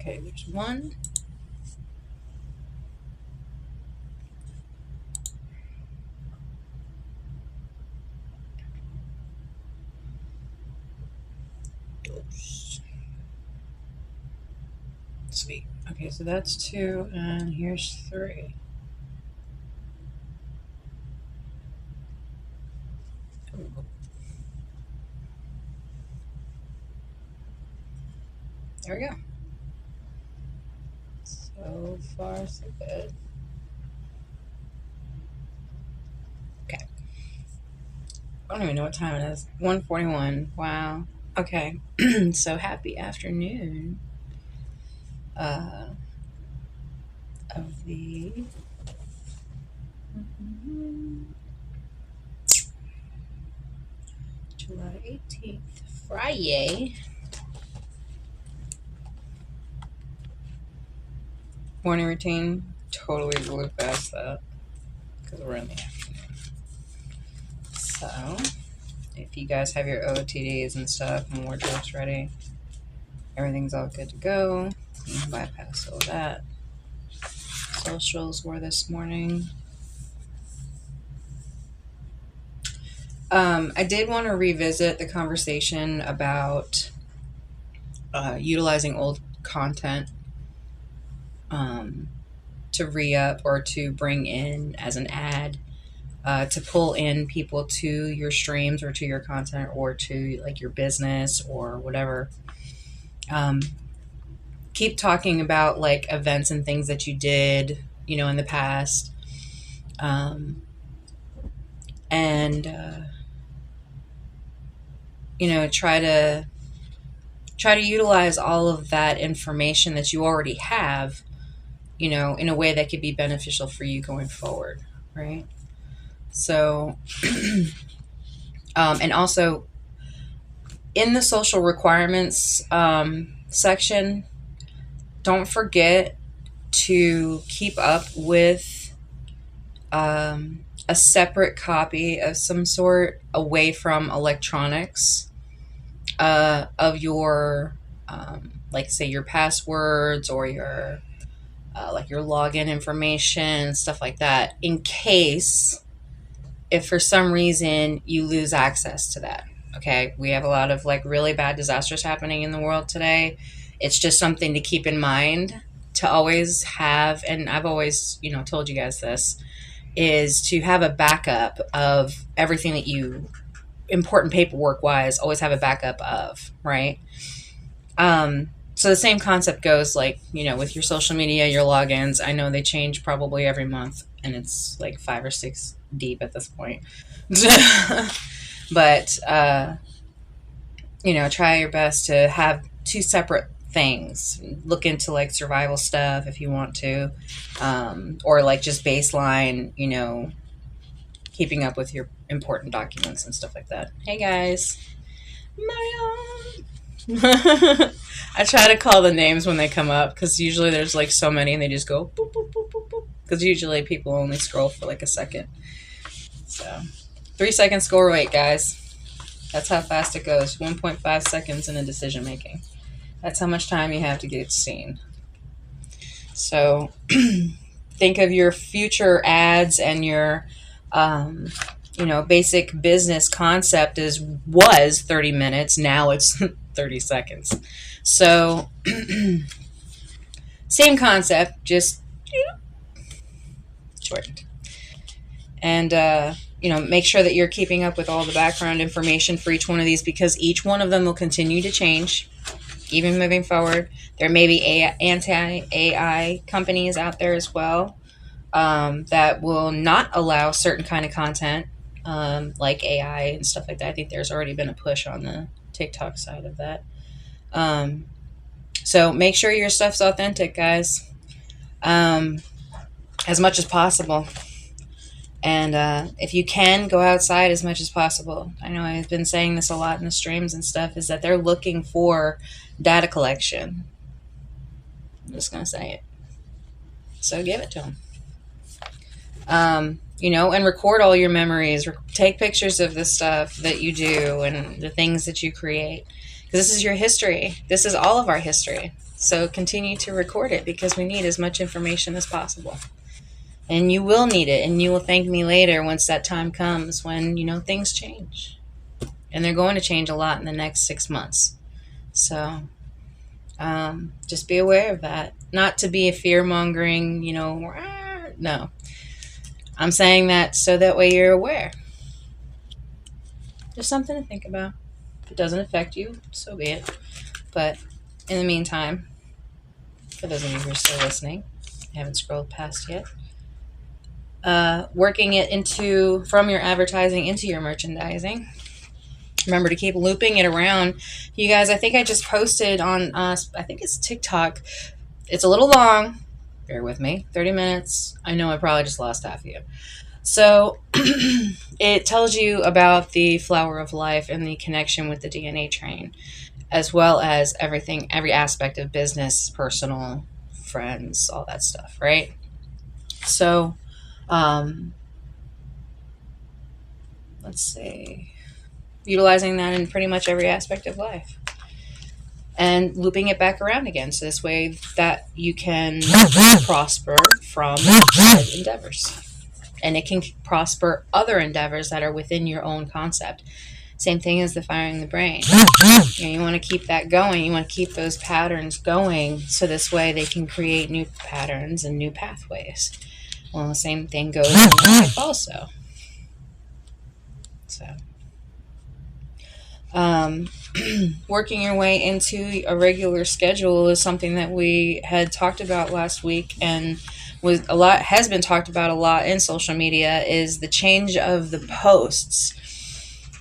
Okay, there's one. Oops. Sweet. Okay, so that's 2, and here's 3. Ooh. There we go. So far, so good. Okay. I don't even know what time it is. 1:41. Wow. Okay. So happy afternoon. Of the July 18th, Friday. Morning routine. Totally blew past that because we're in the afternoon. So, if you guys have your OOTDs and stuff and wardrobes ready, everything's all good to go. You can bypass all that. Socials were this morning. I did want to revisit the conversation about utilizing old content to re-up or to bring in as an ad to pull in people to your streams or to your content or to like your business or whatever. Keep talking about like events and things that you did, you know, in the past. You know, try to utilize all of that information that you already have, you know, in a way that could be beneficial for you going forward, right? So, and also in the social requirements section, don't forget to keep up with a separate copy of some sort away from electronics of your like say your passwords or your like your login information, stuff like that, in case if for some reason you lose access to that. Okay, we have a lot of like really bad disasters happening in the world today. It's just something to keep in mind to always have, and I've always, you know, told you guys this, is to have a backup of everything that you, important paperwork wise, always have a backup of, right? So the same concept goes like, you know, with your social media, your logins. I know they change probably every month and it's like 5 or 6 deep at this point. But, you know, try your best to have 2 separate things. Look into like survival stuff if you want to, or like just baseline, you know, keeping up with your important documents and stuff like that. Hey guys, Mario. I try to call the names when they come up because usually there's like so many and they just go boop boop boop boop boop because usually people only scroll for like a second. So 3-second scroll rate, guys. That's how fast it goes. 1.5 seconds in a decision making. That's how much time you have to get seen. So think of your future ads and your you know, basic business concept was 30 minutes. Now it's 30 seconds. So same concept, just shortened. And, you know, make sure that you're keeping up with all the background information for each one of these because each one of them will continue to change, even moving forward. There may be anti-AI companies out there as well that will not allow certain kind of content like AI and stuff like that. I think there's already been a push on the TikTok side of that. So make sure your stuff's authentic, guys, as much as possible. And if you can, go outside as much as possible. I know I've been saying this a lot in the streams and stuff, is that they're looking for data collection. I'm just going to say it. So give it to them. You know, and record all your memories. Take pictures of the stuff that you do and the things that you create. Because this is your history. This is all of our history. So continue to record it because we need as much information as possible. And you will need it, and you will thank me later once that time comes when, things change. And they're going to change a lot in the next 6 months. So just be aware of that. Not to be a fear-mongering, no. I'm saying that so that way you're aware. Just something to think about. If it doesn't affect you, so be it. But in the meantime, for those of you who are still listening, I haven't scrolled past yet, working it from your advertising into your merchandising. Remember to keep looping it around. You guys, I think I just posted on, I think it's TikTok. It's a little long. Bear with me. 30 minutes. I know I probably just lost half of you. So it tells you about the flower of life and the connection with the DNA train, as well as everything, every aspect of business, personal, friends, all that stuff, right? So, let's see. Utilizing that in pretty much every aspect of life. And looping it back around again. So this way that you can prosper from side endeavors. And it can prosper other endeavors that are within your own concept. Same thing as the firing the brain. You want to keep that going. You want to keep those patterns going so this way they can create new patterns and new pathways. Well, the same thing goes in life also. So, working your way into a regular schedule is something that we had talked about last week, and has been talked about a lot in social media, is the change of the posts,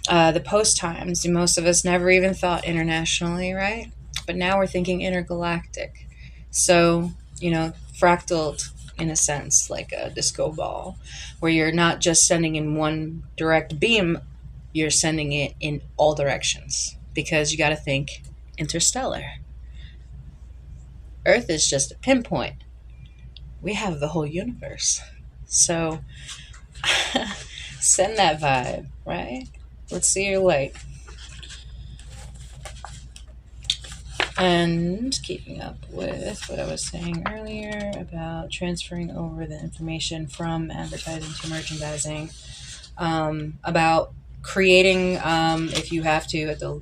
the post times. Most of us never even thought internationally, right? But now we're thinking intergalactic. So, fractaled in a sense, like a disco ball, where you're not just sending in one direct beam, you're sending it in all directions, because you got to think interstellar. Earth is just a pinpoint. We have the whole universe. So send that vibe, right? Let's see your light. And keeping up with what I was saying earlier about transferring over the information from advertising to merchandising, about creating, if you have to at the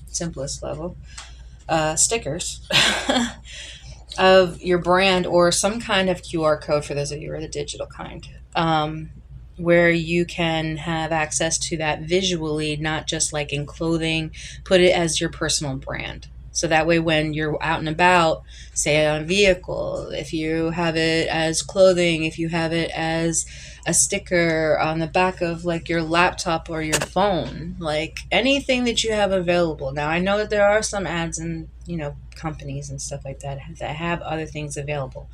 simplest level, stickers of your brand or some kind of QR code for those of you who are the digital kind, where you can have access to that visually, not just like in clothing. Put it as your personal brand. So that way when you're out and about, say on a vehicle, if you have it as clothing, if you have it as a sticker on the back of like your laptop or your phone, like anything that you have available. Now I know that there are some ads and companies and stuff like that have other things available.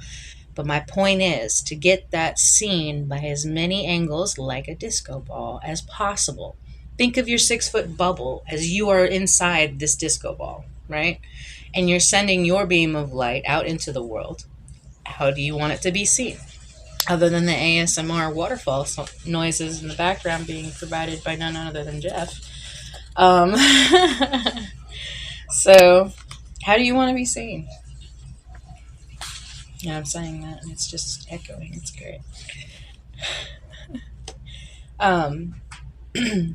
But my point is to get that seen by as many angles, like a disco ball, as possible. Think of your 6-foot bubble as you are inside this disco ball, right? And you're sending your beam of light out into the world. How do you want it to be seen? Other than the ASMR waterfall noises in the background being provided by none other than Jeff. So, how do you want to be seen? Yeah, I'm saying that and it's just echoing. It's great.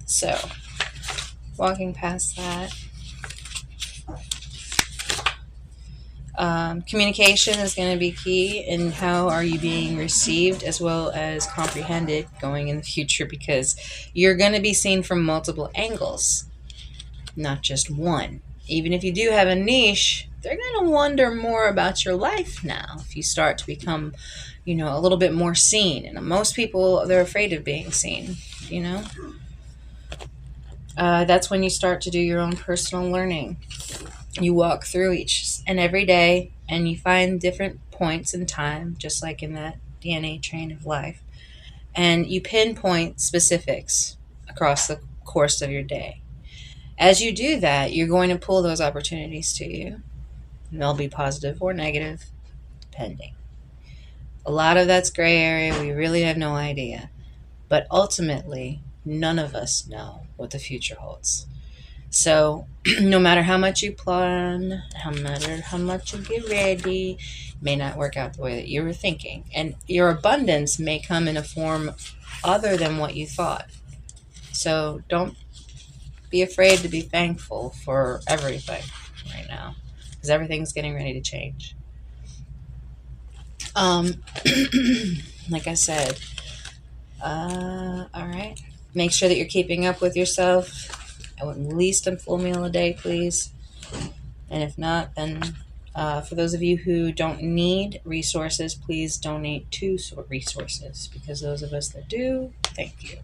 So, walking past that, communication is going to be key in how are you being received as well as comprehended going in the future, because you're going to be seen from multiple angles, not just one. Even if you do have a niche, they're going to wonder more about your life now if you start to become, a little bit more seen. And most people, they're afraid of being seen, That's when you start to do your own personal learning. You walk through each and every day, and you find different points in time, just like in that DNA train of life. And you pinpoint specifics across the course of your day. As you do that, you're going to pull those opportunities to you. And they'll be positive or negative, depending. A lot of that's gray area. We really have no idea. But ultimately, none of us know what the future holds. So no matter how much you plan, no matter how much you get ready, it may not work out the way that you were thinking. And your abundance may come in a form other than what you thought. So don't be afraid to be thankful for everything right now, because everything's getting ready to change. Um, like I said, all right. Make sure that you're keeping up with yourself. At least a full meal a day, please. And if not, then for those of you who don't need resources, please donate to resources, because those of us that do, thank you.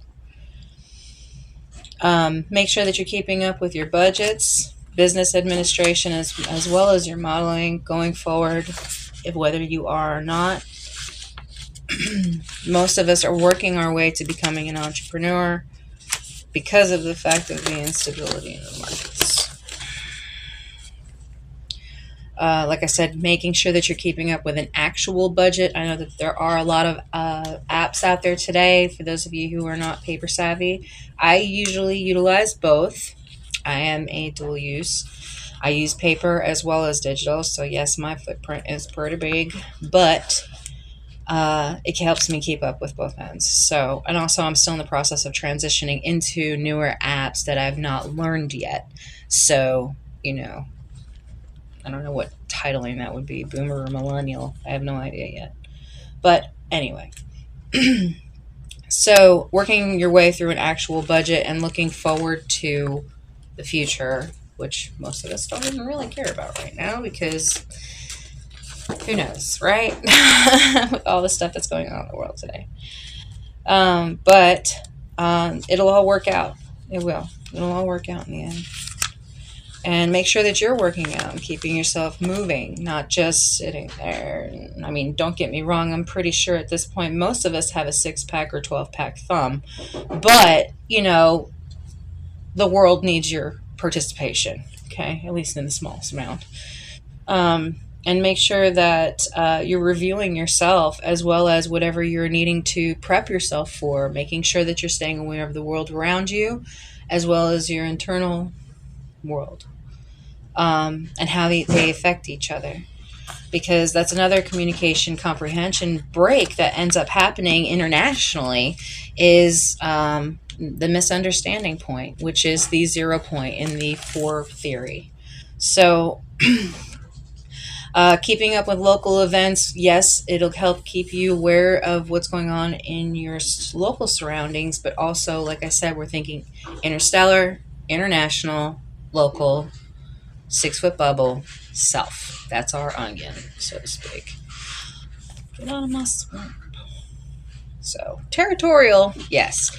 Make sure that you're keeping up with your budgets, business administration, as well as your modeling going forward, if whether you are or not. Most of us are working our way to becoming an entrepreneur because of the fact of the instability in the markets. Like I said, making sure that you're keeping up with an actual budget. I know that there are a lot of apps out there today. For those of you who are not paper savvy, I usually utilize both. I am a dual use. I use paper as well as digital. So yes, my footprint is pretty big, but it helps me keep up with both ends. So, and also I'm still in the process of transitioning into newer apps that I've not learned yet. So, I don't know what titling that would be, boomer or millennial. I have no idea yet. But anyway, so working your way through an actual budget and looking forward to the future, which most of us don't even really care about right now, because who knows, right? With all the stuff that's going on in the world today. But it'll all work out. It will. It'll all work out in the end. And make sure that you're working out and keeping yourself moving, not just sitting there. I mean, don't get me wrong. I'm pretty sure at this point most of us have a 6-pack or 12-pack thumb. But, the world needs your participation, okay? At least in the smallest amount. And make sure that you're reviewing yourself as well as whatever you're needing to prep yourself for, making sure that you're staying aware of the world around you as well as your internal world. And how they affect each other, because that's another communication comprehension break that ends up happening internationally, is the misunderstanding point, which is the 0 point in the 4 theory. So keeping up with local events, yes, it'll help keep you aware of what's going on in your local surroundings, but also, like I said, we're thinking interstellar, international, local, 6-foot bubble, self. That's our onion, so to speak. Get out of my swamp. So, territorial, yes.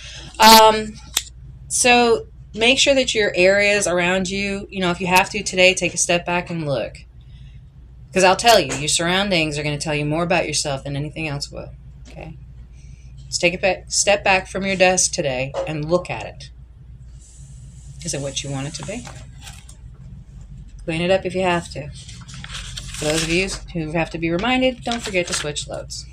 So, make sure that your areas around you, if you have to today, take a step back and look. Because I'll tell you, your surroundings are going to tell you more about yourself than anything else will. Okay? Just take a step back from your desk today and look at it. Is it what you want it to be? Clean it up if you have to. For those of you who have to be reminded, don't forget to switch loads.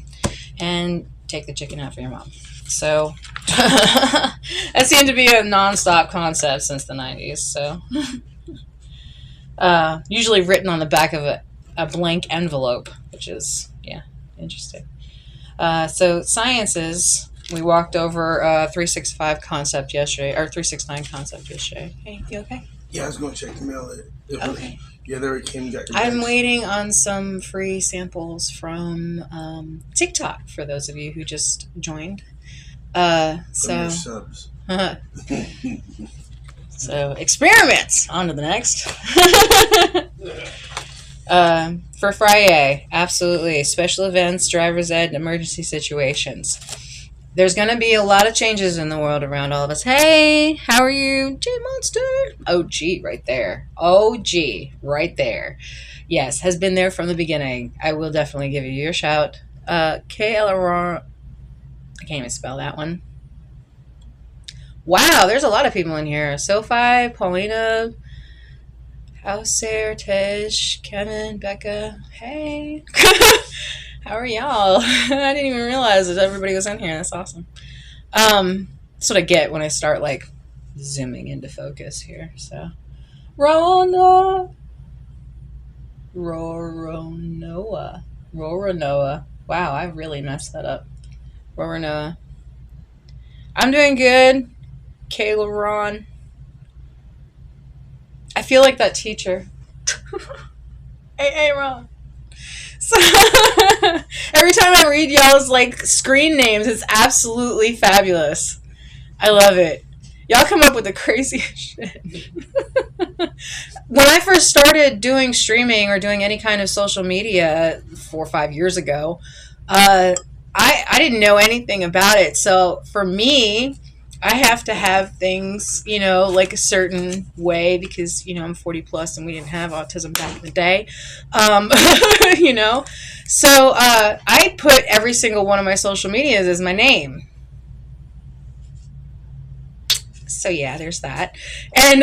And take the chicken out for your mom. So, that seemed to be a non-stop concept since the 90s. So, usually written on the back of a blank envelope, which is, interesting. So, sciences, we walked over 365 concept yesterday, or 369 concept yesterday. Hey, you okay? Yeah, I was going to check the mail. Okay. Yeah, there it came. I'm waiting on some free samples from TikTok for those of you who just joined. So subs. So experiments. On to the next. For Friday, absolutely. Special events, driver's ed, and emergency situations. There's going to be a lot of changes in the world around all of us. Hey, how are you? J-Monster. OG right there. OG right there. Yes, has been there from the beginning. I will definitely give you your shout. KLR. I can't even spell that one. Wow, there's a lot of people in here. Sophie, Paulina, Hauser, Tej, Kevin, Becca. Hey. How are y'all? I didn't even realize that everybody was in here. That's awesome. That's what I get when I start zooming into focus here. So Rona. Roronoa. Roronoa. Wow, I really messed that up. Roronoa. I'm doing good. Kayla Ron. I feel like that teacher. Hey, Ron. So every time I read y'all's like screen names, it's absolutely fabulous. I love it. Y'all come up with the craziest shit. When I first started doing streaming or doing any kind of social media 4 or 5 years ago, uh, I didn't know anything about it. So for me, I have to have things, like a certain way because, I'm 40 plus and we didn't have autism back in the day. Um, you know, so I put every single one of my social medias as my name. So yeah, there's that. And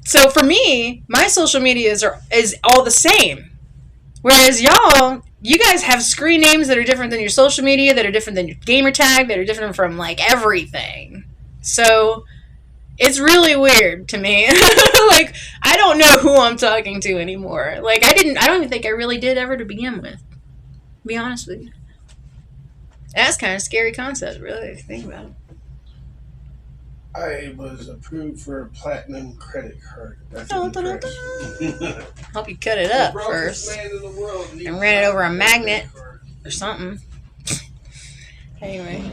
so for me, my social media is all the same. Whereas y'all, you guys have screen names that are different than your social media, that are different than your gamer tag, that are different from like everything. So it's really weird to me. Like I don't know who I'm talking to anymore. Like I don't even think I really did ever to begin with. To be honest with you. That's kind of a scary concept, really, if you think about it. I was approved for a platinum credit card. That's Dun, dun, dun, impressive. dun. Hope you cut it The up wealthiest first man in the world and needs ran it over a platinum magnet credit card. or something. Anyway.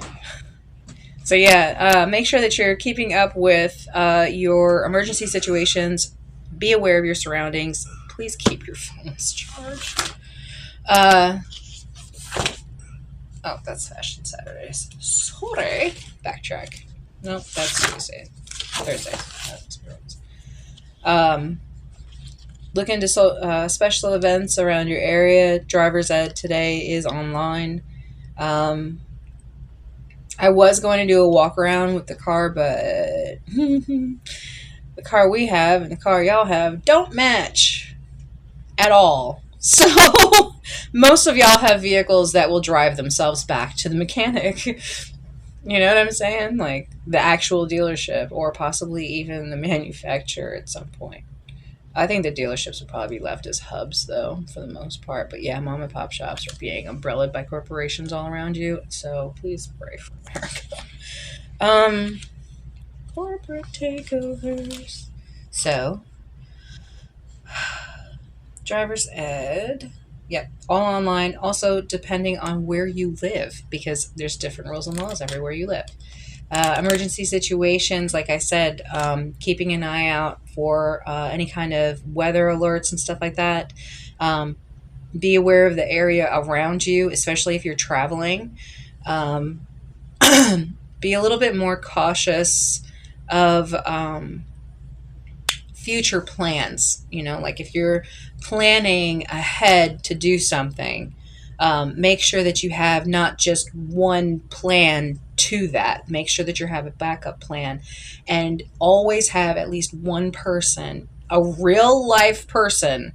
So yeah, make sure that you're keeping up with your emergency situations. Be aware of your surroundings. Please keep your phones charged. Uh, oh, that's Fashion Saturdays. Sorry. Backtrack. Nope, that's Tuesday. Thursday. Um, look into special events around your area. Driver's Ed today is online. I was going to do a walk around with the car, but the car we have and the car y'all have don't match at all. So most of y'all have vehicles that will drive themselves back to the mechanic. You know what I'm saying? Like the actual dealership or possibly even the manufacturer at some point. I think the dealerships would probably be left as hubs, though, for the most part. But yeah, mom and pop shops are being umbrellaed by corporations all around you. So please pray for America. Um, corporate takeovers. So, driver's ed. Yep, all online. Also, depending on where you live, because there's different rules and laws everywhere you live. Emergency situations, like I said, keeping an eye out for any kind of weather alerts and stuff like that. Um, be aware of the area around you, especially if you're traveling. Um, be a little bit more cautious of future plans. Like if you're planning ahead to do something, make sure that you have not just one plan to that. Make sure that you have a backup plan and always have at least one person, a real life person,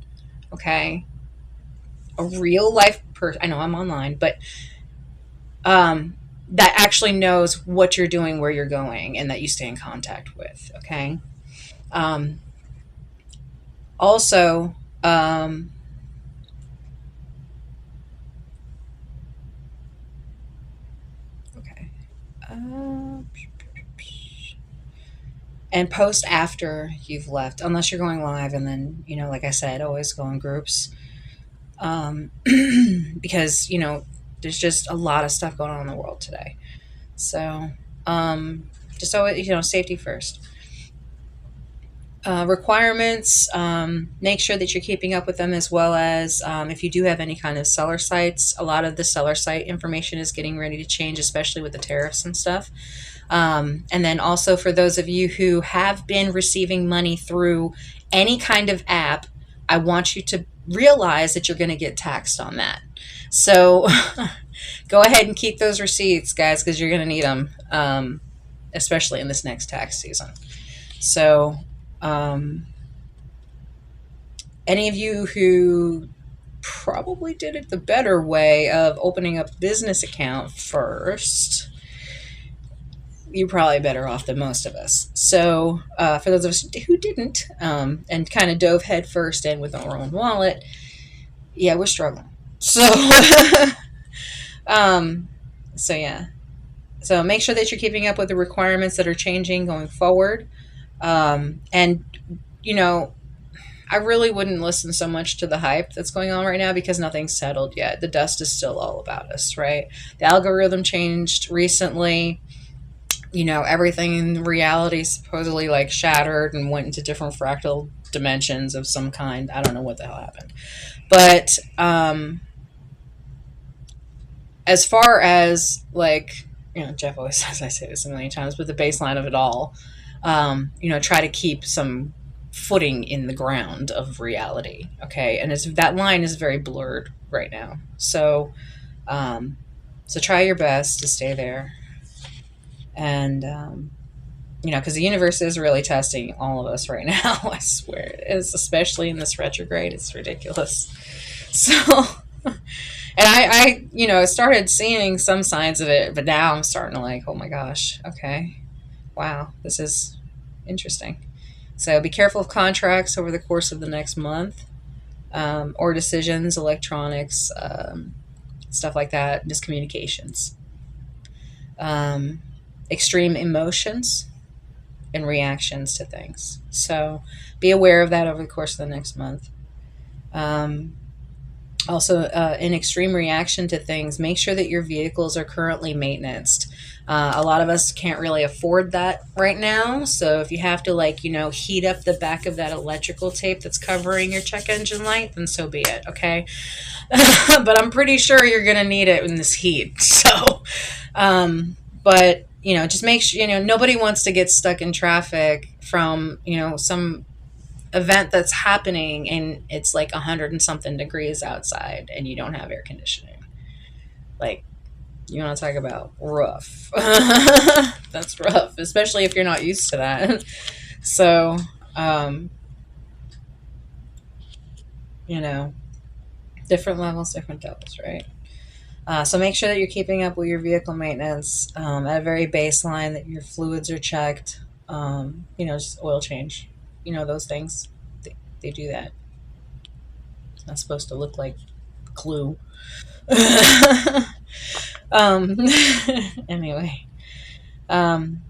okay? A real life person. I know I'm online, but that actually knows what you're doing, where you're going, and that you stay in contact with, okay? Um, also, okay. Uh, and post after you've left, unless you're going live, and then, like I said, always go in groups. Um, because, there's just a lot of stuff going on in the world today. So, just always, safety first. Requirements, make sure that you're keeping up with them, as well as if you do have any kind of seller sites. A lot of the seller site information is getting ready to change, especially with the tariffs and stuff. And then also for those of you who have been receiving money through any kind of app, I want you to realize that you're going to get taxed on that. So go ahead and keep those receipts, guys, because you're going to need them, especially in this next tax season. So any of you who probably did it the better way of opening up a business account first, you're probably better off than most of us. So, for those of us who didn't, and kind of dove headfirst in with our own wallet, yeah, we're struggling. So, um, so yeah. So make sure that you're keeping up with the requirements that are changing going forward. And you know, I really wouldn't listen so much to the hype that's going on right now because nothing's settled yet. The dust is still all about us, right? The algorithm changed recently. Everything in reality supposedly like shattered and went into different fractal dimensions of some kind. I don't know what the hell happened. But as far as like, Jeff always says, I say this a million times, but the baseline of it all, try to keep some footing in the ground of reality. Okay. And that line is very blurred right now. Um, so try your best to stay there. And, because the universe is really testing all of us right now. I swear it is, especially in this retrograde. It's ridiculous. So, and I started seeing some signs of it, but now I'm starting to like, oh my gosh, okay, wow, this is interesting. So be careful of contracts over the course of the next month, or decisions, electronics, stuff like that, miscommunications, um, extreme emotions and reactions to things. So be aware of that over the course of the next month. Also, in extreme reaction to things, make sure that your vehicles are currently maintained. A lot of us can't really afford that right now. So if you have to, heat up the back of that electrical tape that's covering your check engine light, then so be it, okay? But I'm pretty sure you're going to need it in this heat. So, but, just make sure, nobody wants to get stuck in traffic from, some event that's happening and it's like 100 and something degrees outside and you don't have air conditioning. Like, you want to talk about rough. That's rough, especially if you're not used to that. So, different levels, different devils, right? So make sure that you're keeping up with your vehicle maintenance, at a very baseline, that your fluids are checked, just oil change, those things. They do that. It's not supposed to look like glue. um, anyway. Um,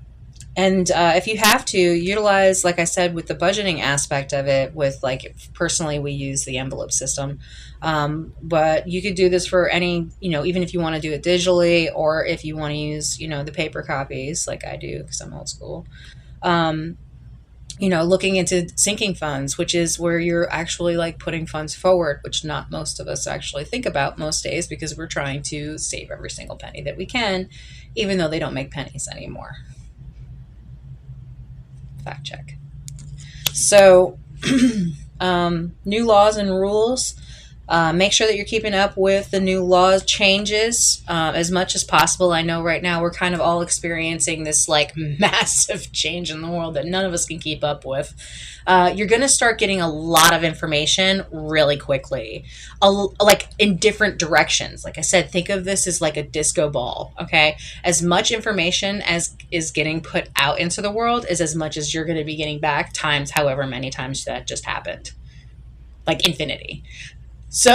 and if you have to, utilize, like I said, with the budgeting aspect of it, with like, personally, we use the envelope system. But you could do this for any, even if you want to do it digitally or if you want to use, the paper copies like I do because I'm old school. Looking into sinking funds, which is where you're actually like putting funds forward, which not most of us actually think about most days because we're trying to save every single penny that we can, even though they don't make pennies anymore. Fact check. So, new laws and rules. Make sure that you're keeping up with the new law changes as much as possible. I know right now we're kind of all experiencing this like massive change in the world that none of us can keep up with. You're going to start getting a lot of information really quickly, like in different directions. Like I said, think of this as like a disco ball, okay? As much information as is getting put out into the world is as much as you're going to be getting back, times however many times that just happened. Like infinity. So,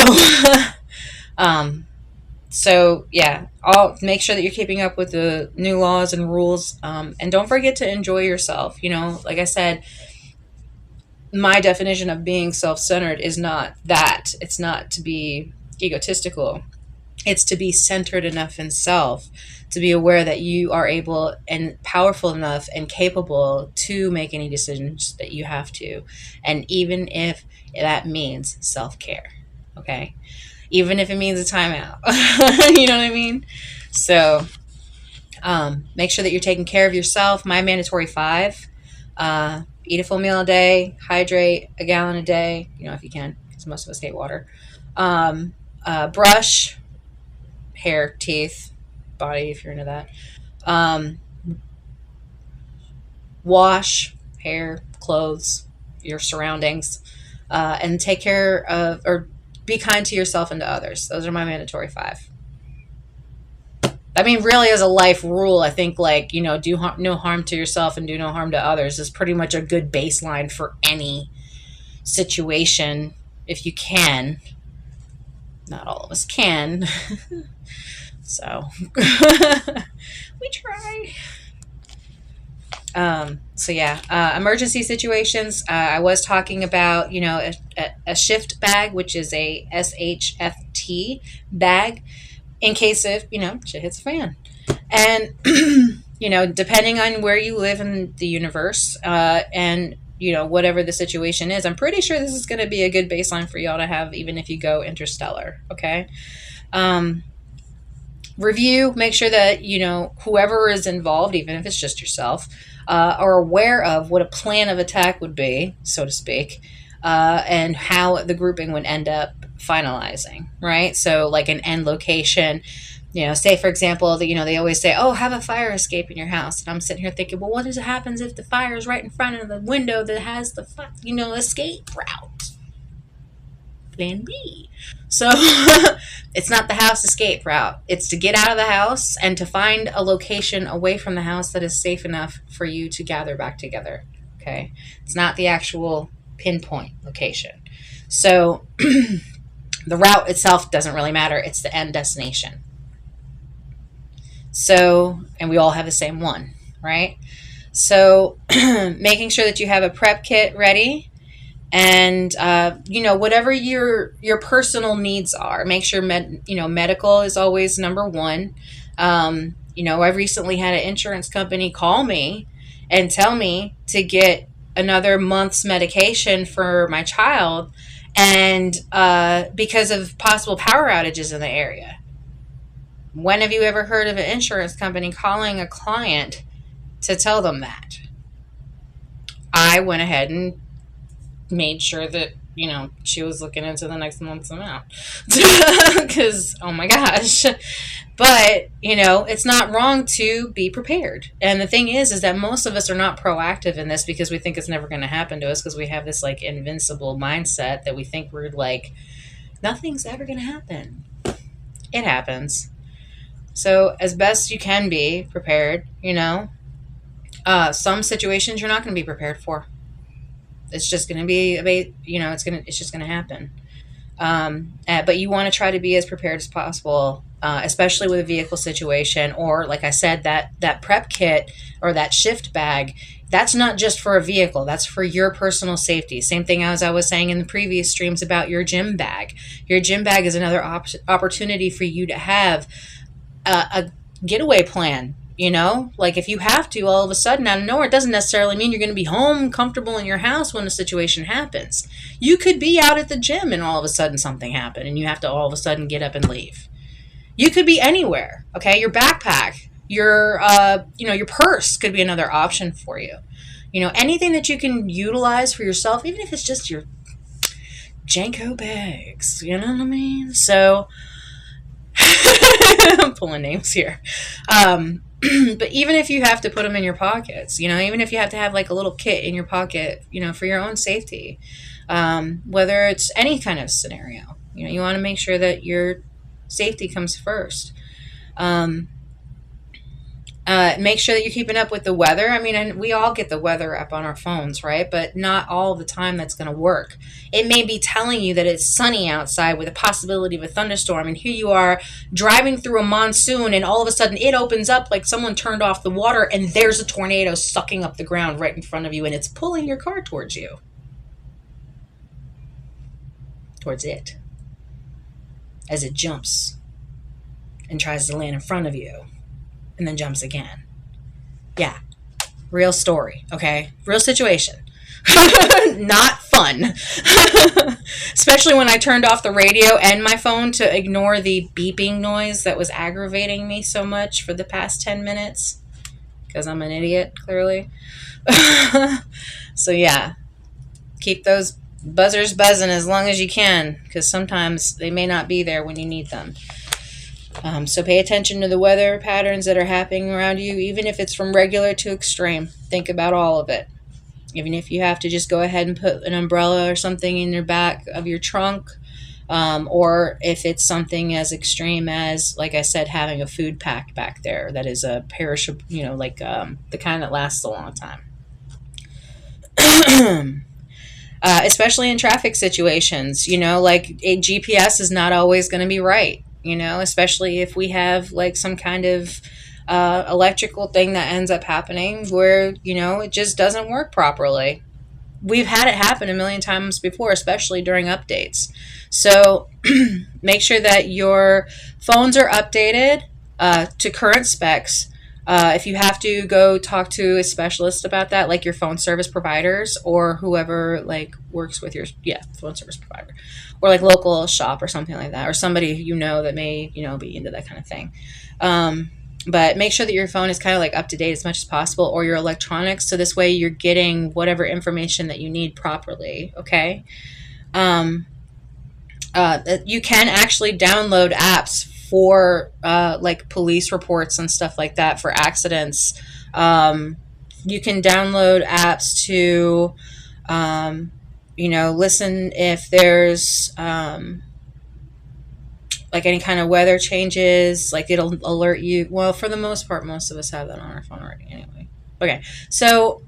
I'll make sure that you're keeping up with the new laws and rules, and don't forget to enjoy yourself. Like I said, my definition of being self-centered is not that. It's not to be egotistical. It's to be centered enough in self to be aware that you are able and powerful enough and capable to make any decisions that you have to, and even if that means self-care. Okay, even if it means a timeout. You know what I mean? So, make sure that you're taking care of yourself. My mandatory 5: eat a full meal a day, hydrate a gallon a day, if you can, because most of us hate water. Brush, hair, teeth, body, if you're into that. Wash hair, clothes, your surroundings, and take care of, or be kind to yourself and to others. Those are my mandatory 5. I mean, really, as a life rule, I think, like, do no harm to yourself and do no harm to others is pretty much a good baseline for any situation, if you can. Not all of us can. So, we try. So yeah, emergency situations. I was talking about, a shift bag, which is a SHFT bag, in case if, shit hits a fan. And, depending on where you live in the universe, and, whatever the situation is, I'm pretty sure this is going to be a good baseline for y'all to have, even if you go interstellar. Okay. Review, make sure that, whoever is involved, even if it's just yourself, are aware of what a plan of attack would be, so to speak, and how the grouping would end up finalizing, right? So, like an end location, say for example, they always say, oh, have a fire escape in your house. And I'm sitting here thinking, well, what happens if the fire is right in front of the window that has the, escape route? Plan B. So it's not the house escape route. It's to get out of the house and to find a location away from the house that is safe enough for you to gather back together. Okay. It's not the actual pinpoint location. So the route itself doesn't really matter. It's the end destination. So, and we all have the same one, right? So making sure that you have a prep kit ready. And whatever your personal needs are, make sure medical is always number one. I recently had an insurance company call me and tell me to get another month's medication for my child, and because of possible power outages in the area. When have you ever heard of an insurance company calling a client to tell them that? I went ahead and made sure that, she was looking into the next month's amount. Because, oh my gosh. But, it's not wrong to be prepared. And the thing is that most of us are not proactive in this because we think it's never going to happen to us, because we have this, like, invincible mindset that we think we're, like, nothing's ever going to happen. It happens. So, as best you can be prepared, some situations you're not going to be prepared for. It's just going to be, it's just going to happen. But you want to try to be as prepared as possible, especially with a vehicle situation, or like I said, that prep kit or that shift bag. That's not just for a vehicle. That's for your personal safety. Same thing as I was saying in the previous streams about your gym bag. Your gym bag is another opportunity for you to have a getaway plan. Like if you have to all of a sudden out of nowhere, it doesn't necessarily mean you're going to be home comfortable in your house when a situation happens. You could be out at the gym and all of a sudden something happened and you have to all of a sudden get up and leave. You could be anywhere. Okay. Your backpack, your purse could be another option for you. Anything that you can utilize for yourself, even if it's just your Janko bags, you know what I mean? So I'm pulling names here. But even if you have to put them in your pockets, even if you have to have like a little kit in your pocket, for your own safety, whether it's any kind of scenario, you want to make sure that your safety comes first. Make sure that you're keeping up with the weather. I mean, and we all get the weather app on our phones, right? But not all the time that's going to work. It may be telling you that it's sunny outside with a possibility of a thunderstorm, and here you are driving through a monsoon, and all of a sudden it opens up like someone turned off the water, and there's a tornado sucking up the ground right in front of you, and it's pulling your car towards you. Towards it. As it jumps and tries to land in front of you. And then jumps again. Yeah. Real story, okay? Real situation. Not fun. Especially when I turned off the radio and my phone to ignore the beeping noise that was aggravating me so much for the past 10 minutes. Because I'm an idiot, clearly. So yeah. Keep those buzzers buzzing as long as you can. Because sometimes they may not be there when you need them. So pay attention to the weather patterns that are happening around you, even if it's from regular to extreme. Think about all of it. Even if you have to just go ahead and put an umbrella or something in your back of your trunk, Or if it's something as extreme as, like I said, having a food pack back there that is a perishable, like the kind that lasts a long time. Especially in traffic situations, like a GPS is not always going to be right, especially if we have like some kind of electrical thing that ends up happening where, it just doesn't work properly. We've had it happen a million times before, especially during updates. So make sure that your phones are updated to current specs. If you have to go talk to a specialist about that, like your phone service providers or whoever like works with your phone service provider, or like local shop or something like that, or somebody that may be into that kind of thing. But make sure that your phone is kind of like up to date as much as possible, or your electronics, so this way you're getting whatever information that you need properly. Okay. Um, you can actually download apps for like police reports and stuff like that for accidents. You can download apps to, listen if there's like any kind of weather changes, like it'll alert you. Well, for the most part, most of us have that on our phone already anyway. Okay, so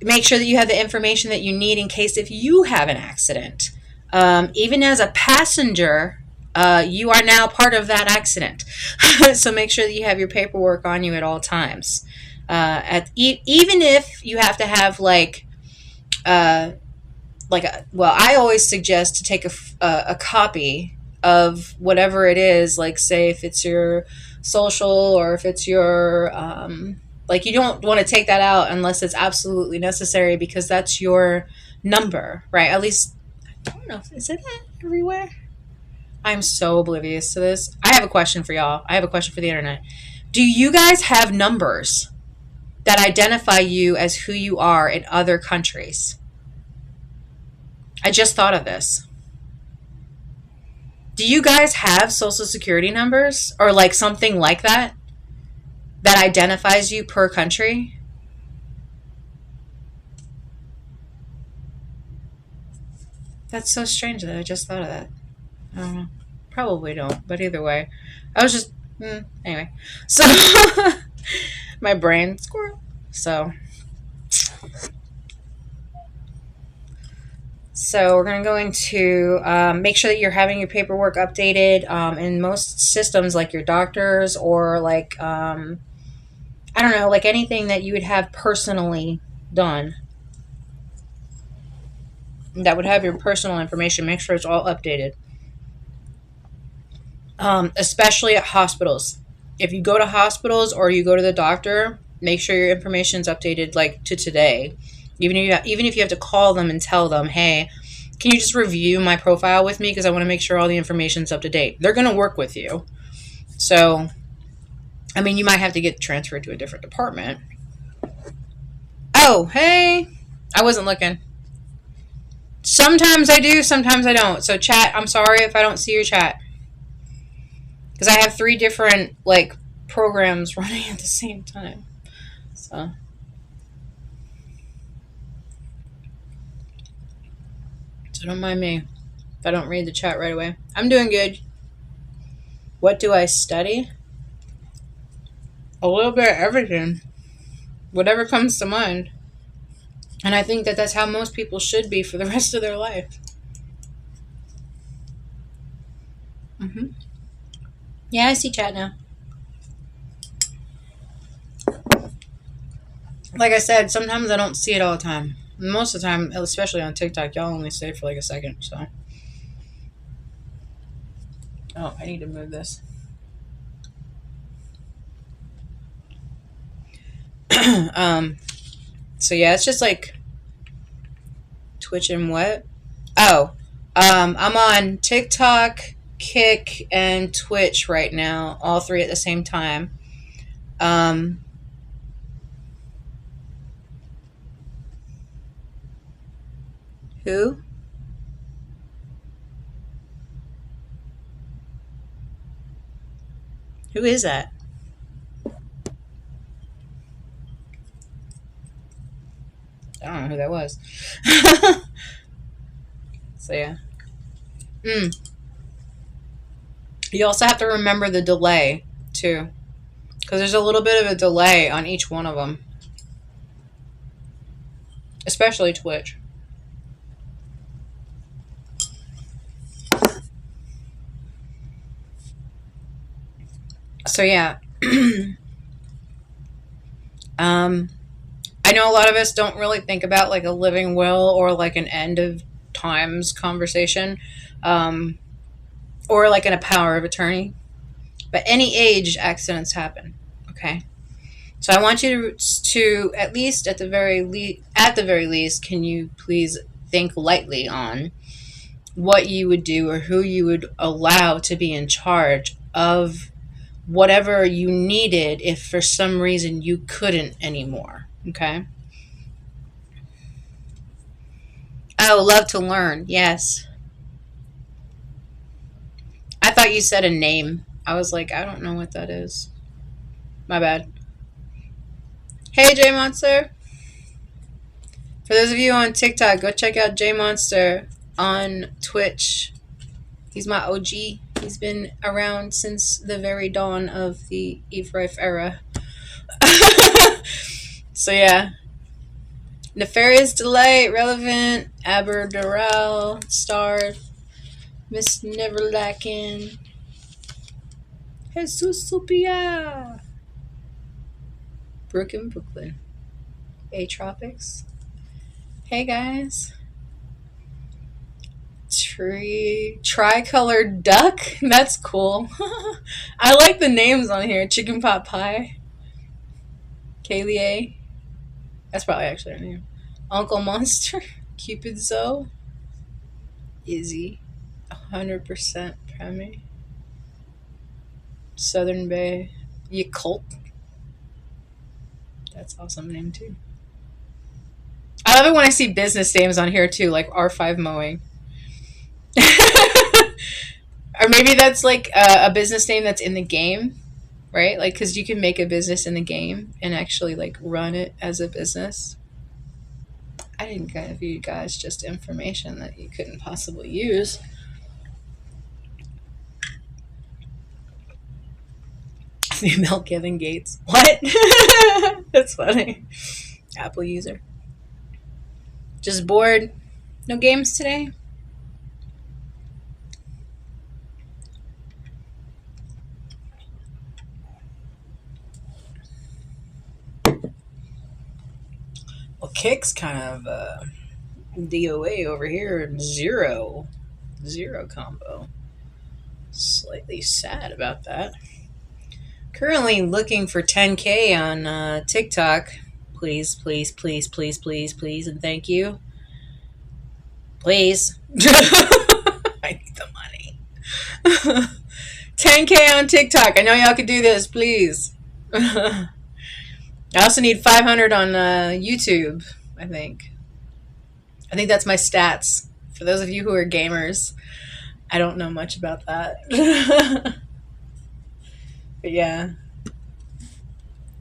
make sure that you have the information that you need in case if you have an accident. Even as a passenger, you are now part of that accident. So make sure that you have your paperwork on you at all times. Even if you have to have uh, I always suggest to take a copy of whatever it is, like say if it's your social or if it's your like you don't want to take that out unless it's absolutely necessary, because that's your number, right? At least I don't know, is it that everywhere? I'm so oblivious to this. I have a question for y'all. I have a question for the internet. Do you guys have numbers that identify you as who you are in other countries? I just thought of this. Do you guys have social security numbers or like something like that that identifies you per country? That's so strange that I just thought of that. I don't know. Probably don't, but either way, I was just anyway. So my brain squirrel. So we're going to go into make sure that you're having your paperwork updated in most systems, like your doctors or like I don't know, like anything that you would have personally done that would have your personal information. Make sure it's all updated, especially at hospitals. If you go to hospitals or you go to the doctor, make sure your information is updated like to today. Even if you have to call them and tell them, hey, can you just review my profile with me because I want to make sure all the information's up to date. They're going to work with you. So, I mean, you might have to get transferred to a different department. Oh, hey, I wasn't looking. Sometimes I do, sometimes I don't. So chat, I'm sorry if I don't see your chat. Because I have 3 different, like, programs running at the same time. So don't mind me if I don't read the chat right away. I'm doing good. What do I study? A little bit of everything. Whatever comes to mind. And I think that that's how most people should be for the rest of their life. Yeah, I see chat now. Like I said, sometimes I don't see it all the time. Most of the time, especially on TikTok, y'all only stay for like a second, so. Oh, I need to move this. So yeah, it's just like Twitch and what? Oh, I'm on TikTok, Kick, and Twitch right now, all 3 at the same time. Who? Who is that? I don't know who that was. So yeah. Mm. You also have to remember the delay, too. Because there's a little bit of a delay on each one of them. Especially Twitch. So, yeah. I know a lot of us don't really think about like a living will or like an end of times conversation, um, or like in a power of attorney. But any age accidents happen. Okay. So I want you to at least at the very least, can you please think lightly on what you would do or who you would allow to be in charge of whatever you needed if for some reason you couldn't anymore. Okay. Oh, love to learn. Yes. I thought you said a name. I was like, I don't know what that is. My bad. Hey, J Monster. For those of you on TikTok, go check out J Monster on Twitch. He's my OG. He's been around since the very dawn of the Eve Rife era. So, yeah. Nefarious Delight, Relevant, Aber Doral, Star, Miss Neverlackin, Jesus Supia, Brooklyn, Atropics. Hey guys. Tricolored duck? That's cool. I like the names on here. Chicken pot pie. Kaylee. That's probably actually her name. Uncle Monster. Cupid Zoe. Izzy. 100% Premi. Southern Bay. Yakult. That's awesome name too. I love it when I see business names on here too, like R5 Mowing. Or maybe that's like a business name that's in the game, right? Like, because you can make a business in the game and actually like run it as a business. I didn't give you guys just information that you couldn't possibly use. Female Kevin Gates. What? That's funny. Apple user. Just bored. No games today? Well, Kick's kind of DOA over here. Zero combo. Slightly sad about that. Currently looking for 10K on TikTok. Please, please, please, please, please, please, and thank you. Please. I need the money. 10K on TikTok. I know y'all could do this, please. I also need 500 on YouTube, I think. I think that's my stats. For those of you who are gamers, I don't know much about that. But yeah.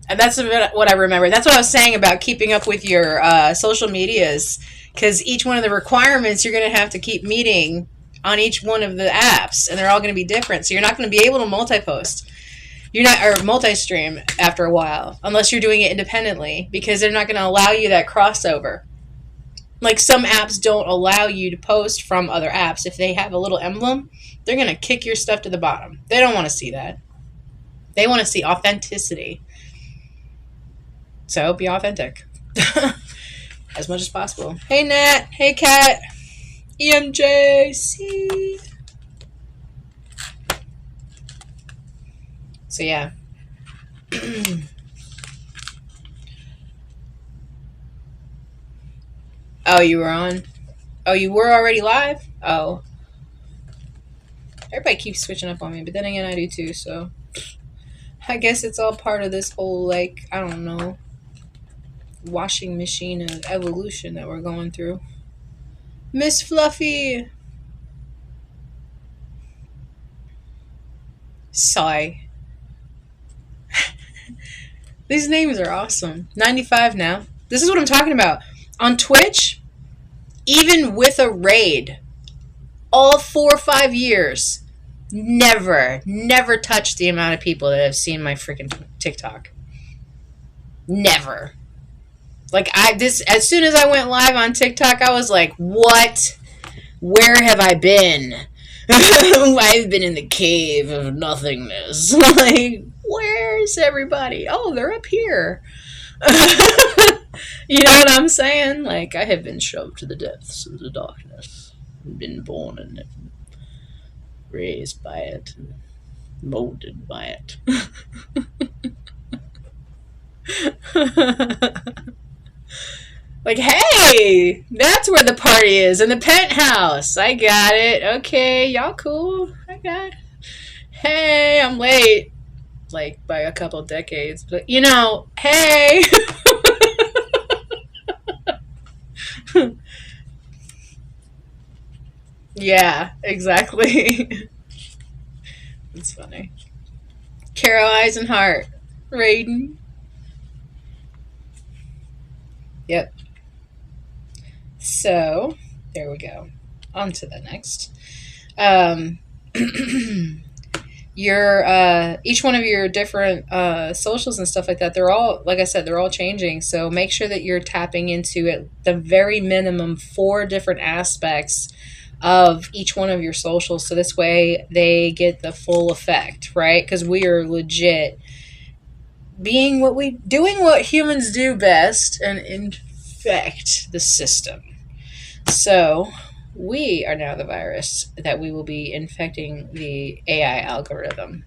And that's what I remember. That's what I was saying about keeping up with your social medias. Because each one of the requirements you're going to have to keep meeting on each one of the apps. And they're all going to be different. So you're not going to be able to multi-post. You're not, or multi-stream after a while. Unless you're doing it independently. Because they're not going to allow you that crossover. Like some apps don't allow you to post from other apps. If they have a little emblem, they're going to kick your stuff to the bottom. They don't want to see that. They want to see authenticity. So be authentic. As much as possible. Hey Nat. Hey Kat. EMJC. So yeah. Oh, you were on? Oh, you were already live? Oh. Everybody keeps switching up on me, but then again I do too, so I guess it's all part of this whole, like, I don't know, washing machine of evolution that we're going through. Miss Fluffy! Sigh. These names are awesome. 95 now. This is what I'm talking about. On Twitch, even with a raid, all 4 or 5 years, never touched the amount of people that have seen my freaking TikTok. Never. Like as soon as I went live on TikTok, I was like, what? Where have I been? I've been in the cave of nothingness. Like, where's everybody? Oh, they're up here. You know what I'm saying? Like, I have been shoved to the depths of the darkness. Been born in it, raised by it, and molded by it. Like, hey, that's where the party is, in the penthouse. I got it. Okay, y'all cool. I got it. Hey, I'm late. Like, by a couple decades. But, hey. Yeah, exactly. It's funny. Carol Eisenhart. Raiden. Yep. So, there we go. On to the next. Um, your each one of your different socials and stuff like that, they're all, like I said, they're all changing. So make sure that you're tapping into at the very minimum 4 different aspects of each one of your socials, so this way they get the full effect, right? Because we are legit doing what humans do best and infect the system. So we are now the virus that we will be infecting the AI algorithm.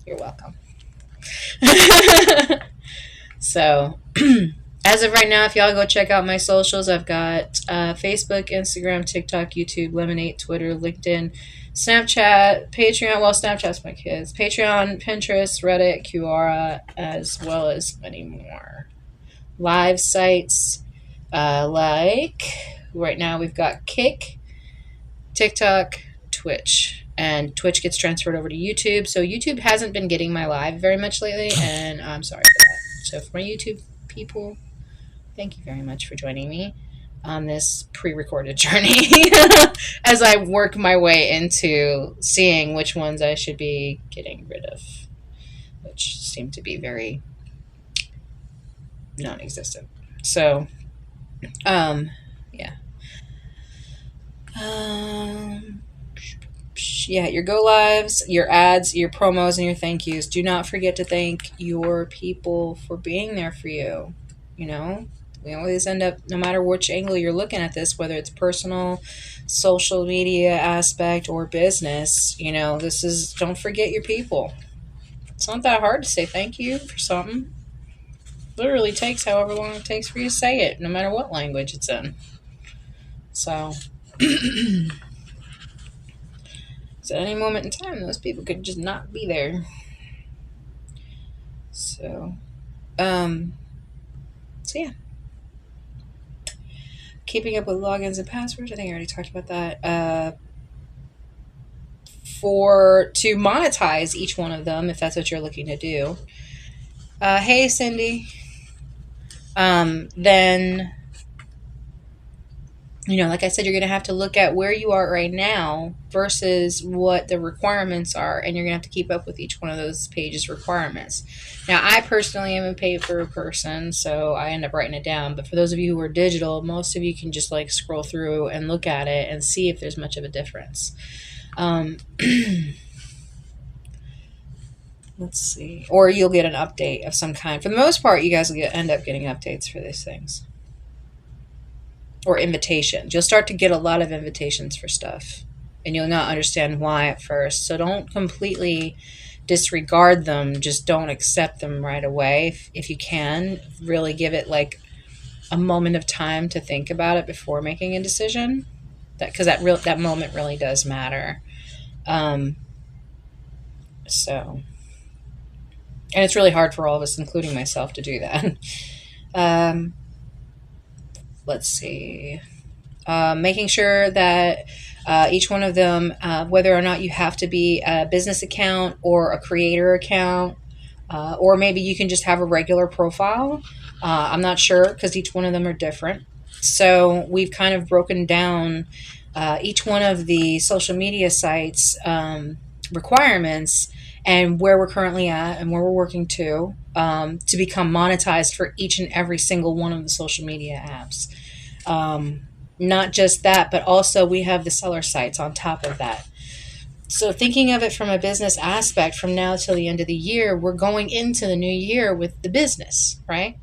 You're welcome. So, as of right now, if y'all go check out my socials, I've got Facebook, Instagram, TikTok, YouTube, Lemonade, Twitter, LinkedIn, Snapchat, Patreon. Well, Snapchat's my kids. Patreon, Pinterest, Reddit, Quora, as well as many more. Live sites like right now we've got Kick, TikTok, Twitch, and Twitch gets transferred over to YouTube. So YouTube hasn't been getting my live very much lately, and I'm sorry for that. So for my YouTube people, thank you very much for joining me on this pre-recorded journey as I work my way into seeing which ones I should be getting rid of, which seem to be very non-existent. So, yeah. Yeah, your go lives, your ads, your promos, and your thank yous. Do not forget to thank your people for being there for you. We always end up, no matter which angle you're looking at this, whether it's personal, social media aspect, or business, don't forget your people. It's not that hard to say thank you for something. It literally takes however long it takes for you to say it, no matter what language it's in. So, at any moment in time, those people could just not be there. So yeah. Keeping up with logins and passwords, I think I already talked about that. To monetize each one of them, if that's what you're looking to do. Hey, Cindy. Then, like I said, you're going to have to look at where you are right now versus what the requirements are, and you're going to have to keep up with each one of those pages' requirements. Now, I personally am a paper person, so I end up writing it down. But for those of you who are digital, most of you can just scroll through and look at it and see if there's much of a difference. Let's see. Or you'll get an update of some kind. For the most part, you guys will end up getting updates for these things. Or invitations. You'll start to get a lot of invitations for stuff. And you'll not understand why at first. So don't completely disregard them. Just don't accept them right away. If you can, really give it a moment of time to think about it before making a decision. Because that moment really does matter. So... And it's really hard for all of us, including myself, to do that. Let's see. Making sure that each one of them, whether or not you have to be a business account or a creator account, or maybe you can just have a regular profile. I'm not sure because each one of them are different. So we've kind of broken down each one of the social media sites requirements and where we're currently at and where we're working to become monetized for each and every single one of the social media apps. Um, Not just that, but also we have the seller sites on top of that. So, thinking of it from a business aspect, from now till the end of the year, we're going into the new year with the business, right?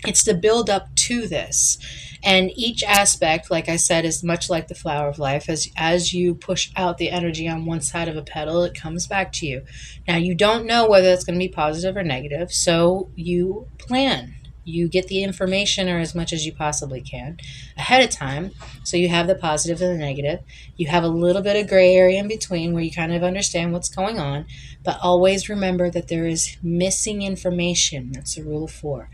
It's the build up to this. And each aspect, like I said, is much like the flower of life. As you push out the energy on one side of a petal, it comes back to you. Now, you don't know whether it's going to be positive or negative, so you plan. You get the information, or as much as you possibly can, ahead of time, so you have the positive and the negative. You have a little bit of gray area in between where you kind of understand what's going on, but always remember that there is missing information. That's the rule of four.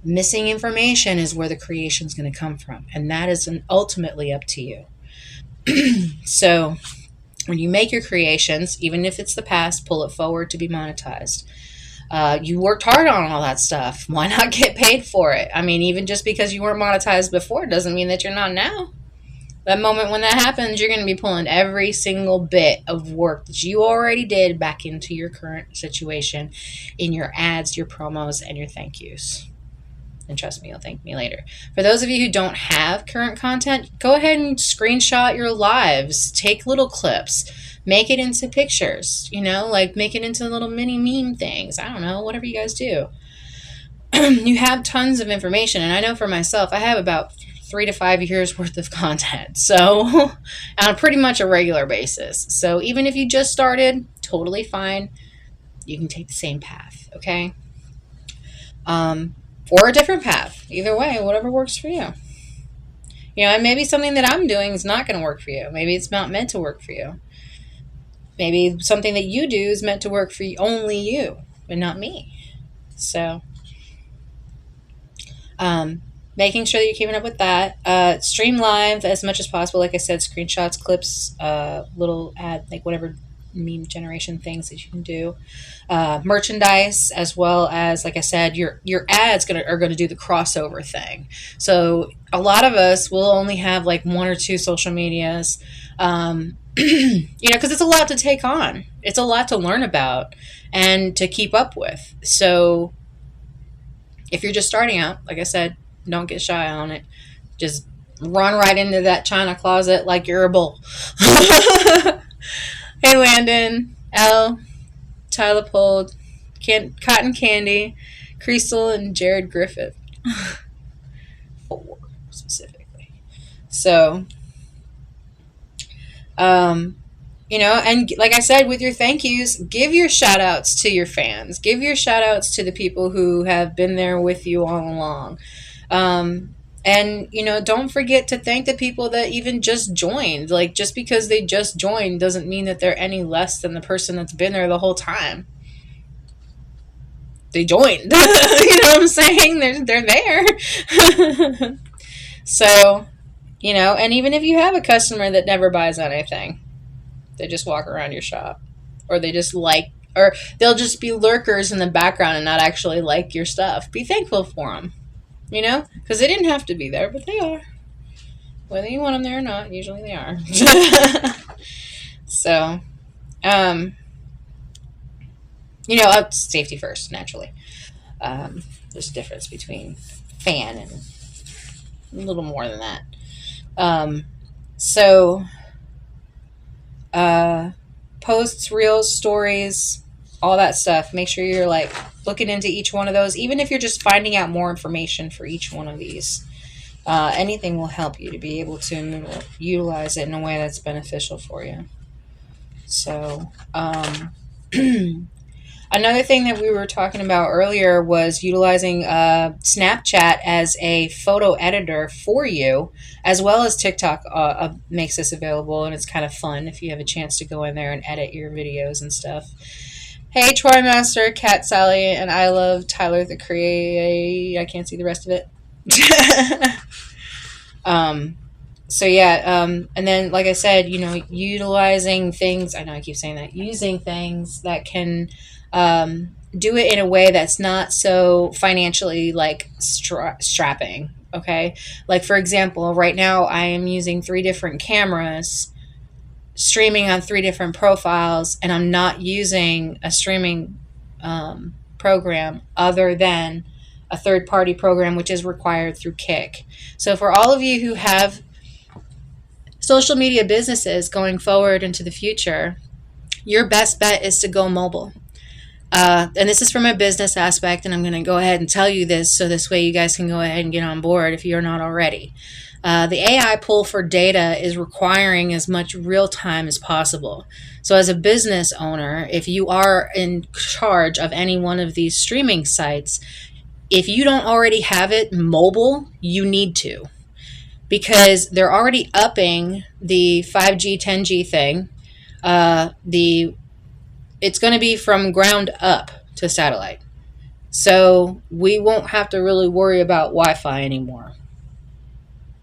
Missing information is where the creation is going to come from, and that is ultimately up to you. So when you make your creations, even if it's the past, pull it forward to be monetized. You worked hard on all that stuff. Why not get paid for it? I mean, even just because you weren't monetized before doesn't mean that you're not now. That moment when that happens, you're going to be pulling every single bit of work that you already did back into your current situation in your ads, your promos, and your thank yous. And trust me, you'll thank me later. For those of you who don't have current content, go ahead and screenshot your lives. Take little clips. Make it into pictures, like make it into little mini meme things. I don't know, whatever you guys do. You have tons of information. And I know for myself, I have about 3 to 5 years worth of content. So on pretty much a regular basis. So even if you just started, totally fine. You can take the same path, okay? Or a different path. Either way, whatever works for you. And maybe something that I'm doing is not going to work for you. Maybe it's not meant to work for you. Maybe something that you do is meant to work for only you, but not me. So, making sure that you're keeping up with that. Stream live as much as possible. Like I said, screenshots, clips, little ad, like whatever meme generation things that you can do. Merchandise, as well as, like I said, your ads are going to do the crossover thing. So a lot of us will only have like one or two social medias, because it's a lot to take on. It's a lot to learn about and to keep up with. So if you're just starting out, like I said, don't get shy on it. Just run right into that china closet like you're a bull. Hey, Landon, L, Tyler Pold, Cotton Candy, Creasel, and Jared Griffith. 4 specifically. So, and like I said, with your thank yous, give your shout outs to your fans. Give your shout outs to the people who have been there with you all along. And, don't forget to thank the people that even just joined. Like, just because they just joined doesn't mean that they're any less than the person that's been there the whole time. They joined. You know what I'm saying? They're there. So, and even if you have a customer that never buys anything, they just walk around your shop. Or they just or they'll just be lurkers in the background and not actually like your stuff. Be thankful for them. Because they didn't have to be there, but they are. Whether you want them there or not, usually they are. So, safety first, naturally. There's a difference between fan and a little more than that. Posts, reels, stories, all that stuff. Make sure you're looking into each one of those, even if you're just finding out more information for each one of these. Anything will help you to be able to utilize it in a way that's beneficial for you. So, another thing that we were talking about earlier was utilizing Snapchat as a photo editor for you, as well as TikTok makes this available, and it's kind of fun if you have a chance to go in there and edit your videos and stuff. Hey, Troy Master, Cat Sally, and I love Tyler the I can't see the rest of it. And then, like I said, utilizing things, I know I keep saying that, using things that can do it in a way that's not so financially strapping. Okay. Like, for example, right now I am using 3 different cameras, streaming on 3 different profiles, and I'm not using a streaming program other than a third party program, which is required through Kick. So, for all of you who have social media businesses going forward into the future, your best bet is to go mobile. And this is from a business aspect, and I'm going to go ahead and tell you this so this way you guys can go ahead and get on board if you're not already. The AI pull for data is requiring as much real time as possible. So, as a business owner, if you are in charge of any one of these streaming sites, if you don't already have it mobile, you need to, because they're already upping the 5G, 10G thing. It's going to be from ground up to satellite. So we won't have to really worry about Wi-Fi anymore.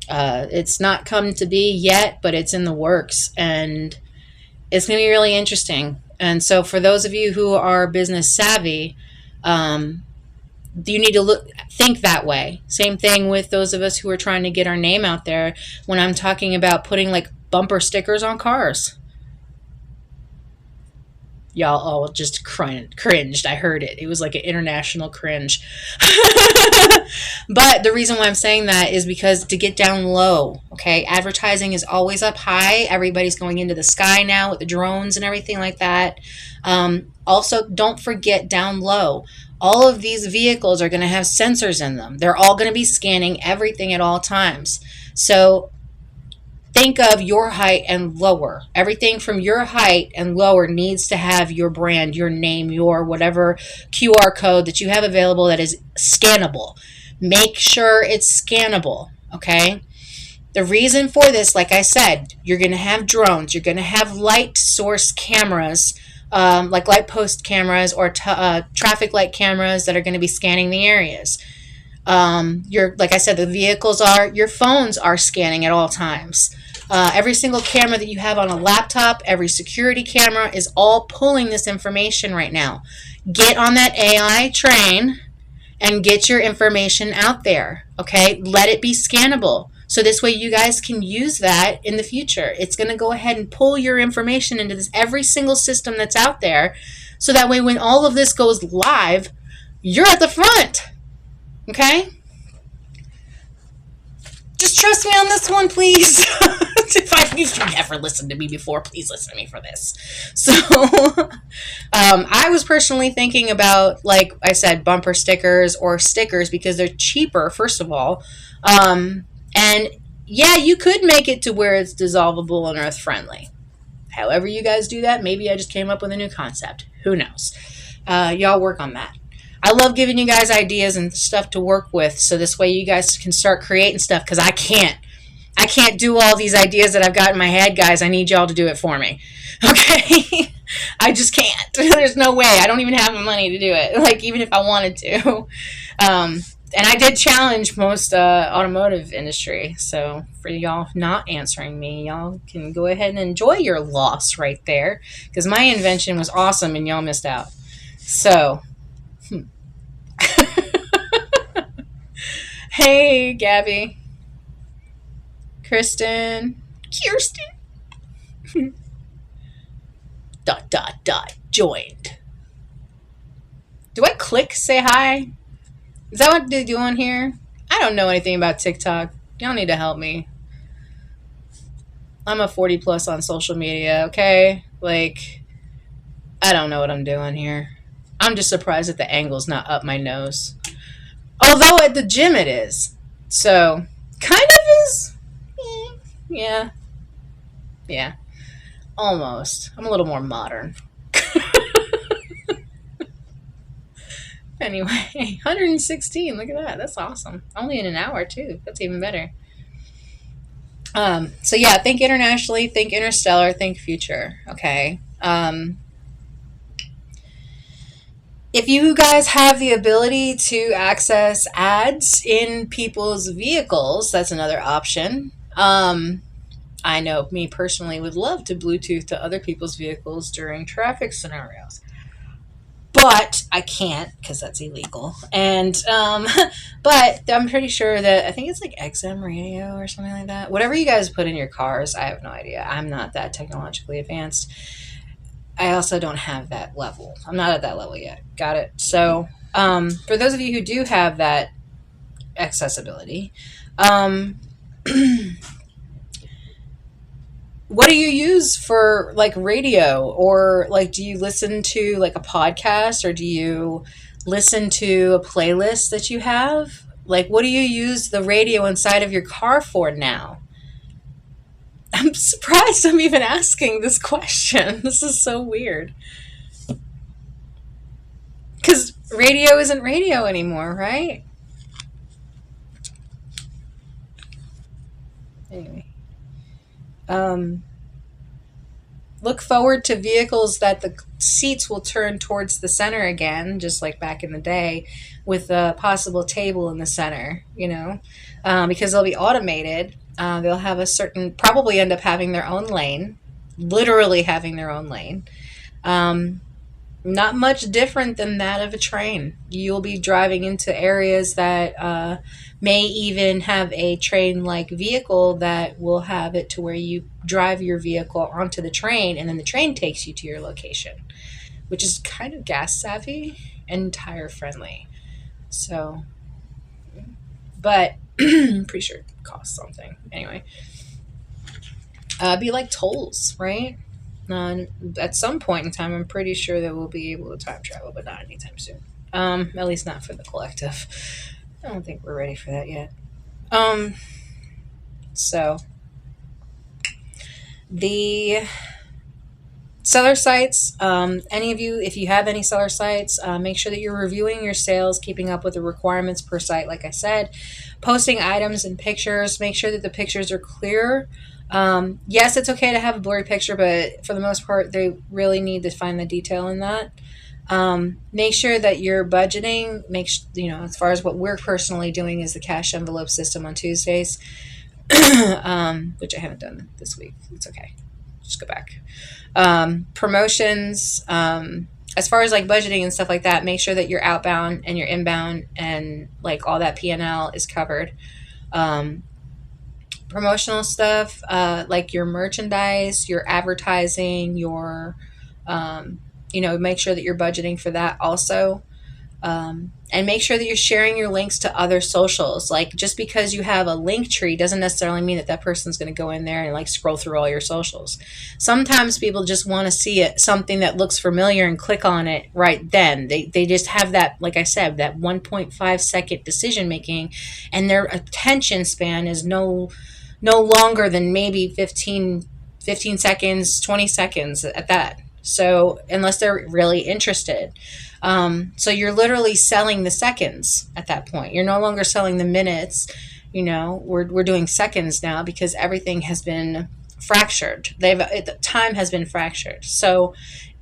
It's not come to be yet, but it's in the works, and it's going to be really interesting. And so for those of you who are business savvy, you need to think that way. Same thing with those of us who are trying to get our name out there. When I'm talking about putting like bumper stickers on cars, y'all all just cringed. I heard it. It was like an international cringe. But the reason why I'm saying that is because to get down low, okay? Advertising is always up high. Everybody's going into the sky now with the drones and everything like that. Also, don't forget down low. All of these vehicles are going to have sensors in them. They're all going to be scanning everything at all times. So think of your height and lower. Everything from your height and lower needs to have your brand, your name, your whatever QR code that you have available that is scannable. Make sure it's scannable, okay? The reason for this, like I said, you're going to have drones. You're going to have light source cameras, like light post cameras or traffic light cameras that are going to be scanning the areas. Like I said, the vehicles your phones are scanning at all times. Every single camera that you have on a laptop, every security camera is all pulling this information right now. Get on that AI train and get your information out there, okay? Let it be scannable. So this way you guys can use that in the future. It's going to go ahead and pull your information into every single system that's out there. So that way when all of this goes live, you're at the front, okay? Just trust me on this one, please. If you've never listened to me before, please listen to me for this. So, I was personally thinking about, like I said, bumper stickers or stickers because they're cheaper, first of all. And yeah, you could make it to where it's dissolvable and earth friendly. However you guys do that, maybe I just came up with a new concept. Who knows? Y'all work on that. I love giving you guys ideas and stuff to work with, so this way you guys can start creating stuff, because I can't do all these ideas that I've got in my head, guys. I need y'all to do it for me. Okay? I just can't. There's no way. I don't even have the money to do it, like, even if I wanted to. And I did challenge most automotive industry, so for y'all not answering me, y'all can go ahead and enjoy your loss right there, because my invention was awesome and y'all missed out. So, hey, Gabby. Kirsten. Joined. Do I click say hi? Is that what they do on here? I don't know anything about TikTok. Y'all need to help me. I'm a 40 plus on social media, okay? Like, I don't know what I'm doing here. I'm just surprised that the angle's not up my nose. Although at the gym it is. So, kind of is. Yeah. Yeah. Almost. I'm a little more modern. Anyway, 116. Look at that. That's awesome. Only in an hour, too. That's even better. So, yeah, think internationally, think interstellar, think future. Okay. If you guys have the ability to access ads in people's vehicles, that's another option. I know me personally would love to Bluetooth to other people's vehicles during traffic scenarios. But I can't because that's illegal. And but I'm pretty sure that I think it's like XM radio or something like that. Whatever you guys put in your cars, I have no idea. I'm not that technologically advanced. I also don't have that level. I'm not at that level yet. Got it. So for those of you who do have that accessibility, um, what do you use for like radio, or like do you listen to like a podcast, or do you listen to a playlist that you have? Like what do you use the radio inside of your car for now? I'm surprised I'm even asking this question. This is so weird. Cuz radio isn't radio anymore, right? Anyway. Um Look forward to vehicles that the seats will turn towards the center again, just like back in the day, with a possible table in the center, because they'll be automated. They'll have a certain, probably end up having their own lane, literally having their own lane. Um, Not much different than that of a train. You'll be driving into areas that may even have a train like vehicle that will have it to where you drive your vehicle onto the train and then the train takes you to your location, which is kind of gas savvy and tire friendly. So, but I'm pretty sure it costs something. Anyway, be like tolls, right? At some point in time, I'm pretty sure that we'll be able to time travel, but not anytime soon. At least not for the collective. I don't think we're ready for that yet. Um, so the seller sites, any of you, if you have any seller sites, make sure that you're reviewing your sales, keeping up with the requirements per site, like I said, posting items and pictures, make sure that the pictures are clear. Yes, it's okay to have a blurry picture, but for the most part, they really need to find the detail in that. Make sure that you're budgeting. As far as what we're personally doing is the cash envelope system on Tuesdays, which I haven't done this week. It's okay. Just go back. Promotions. As far as like budgeting and stuff like that, make sure that your outbound and your inbound and like all that P&L is covered. Promotional stuff, like your merchandise, your advertising, make sure that you're budgeting for that also. And make sure that you're sharing your links to other socials. Like just because you have a link tree doesn't necessarily mean that person's going to go in there and like scroll through all your socials. Sometimes people just want to see something that looks familiar and click on it right then. They just have that, like I said, that 1.5 second decision making, and their attention span is no longer than maybe 15 seconds, 20 seconds at that. So unless they're really interested. So you're literally selling the seconds at that point. You're no longer selling the minutes. We're doing seconds now because everything has been fractured. The time has been fractured. So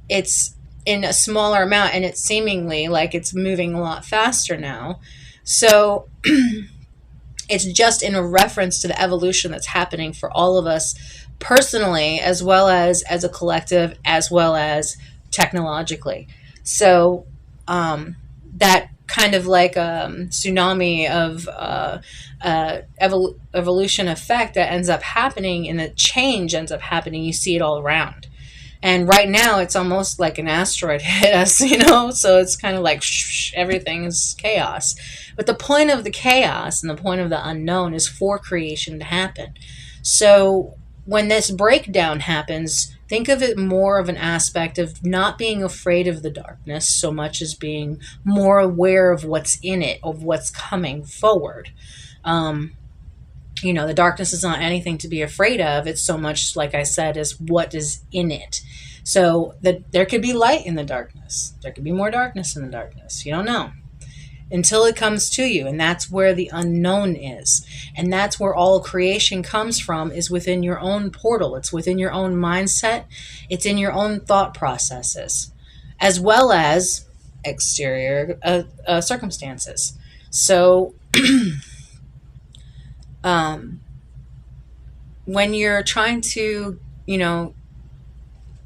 it's in a smaller amount, and it's seemingly like it's moving a lot faster now. So it's just in a reference to the evolution that's happening for all of us personally, as well as a collective, as well as technologically. So that kind of like tsunami of evolution effect that ends up happening, and the change ends up happening. You see it all around. And right now, it's almost like an asteroid hit us, so it's kind of like everything is chaos. But the point of the chaos and the point of the unknown is for creation to happen. So when this breakdown happens, think of it more of an aspect of not being afraid of the darkness so much as being more aware of what's in it, of what's coming forward. The darkness is not anything to be afraid of. It's so much, like I said, as what is in it. So there could be light in the darkness. There could be more darkness in the darkness. You don't know until it comes to you. And that's where the unknown is. And that's where all creation comes from, is within your own portal. It's within your own mindset. It's in your own thought processes, as well as exterior circumstances. So when you're trying to,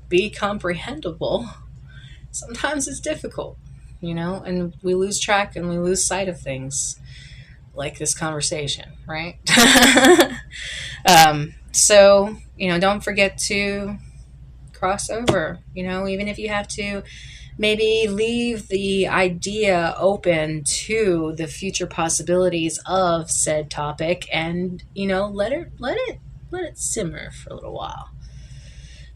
be comprehensible, sometimes it's difficult. and we lose track and we lose sight of things like this conversation, right? So, don't forget to cross over, even if you have to maybe leave the idea open to the future possibilities of said topic, and let it simmer for a little while.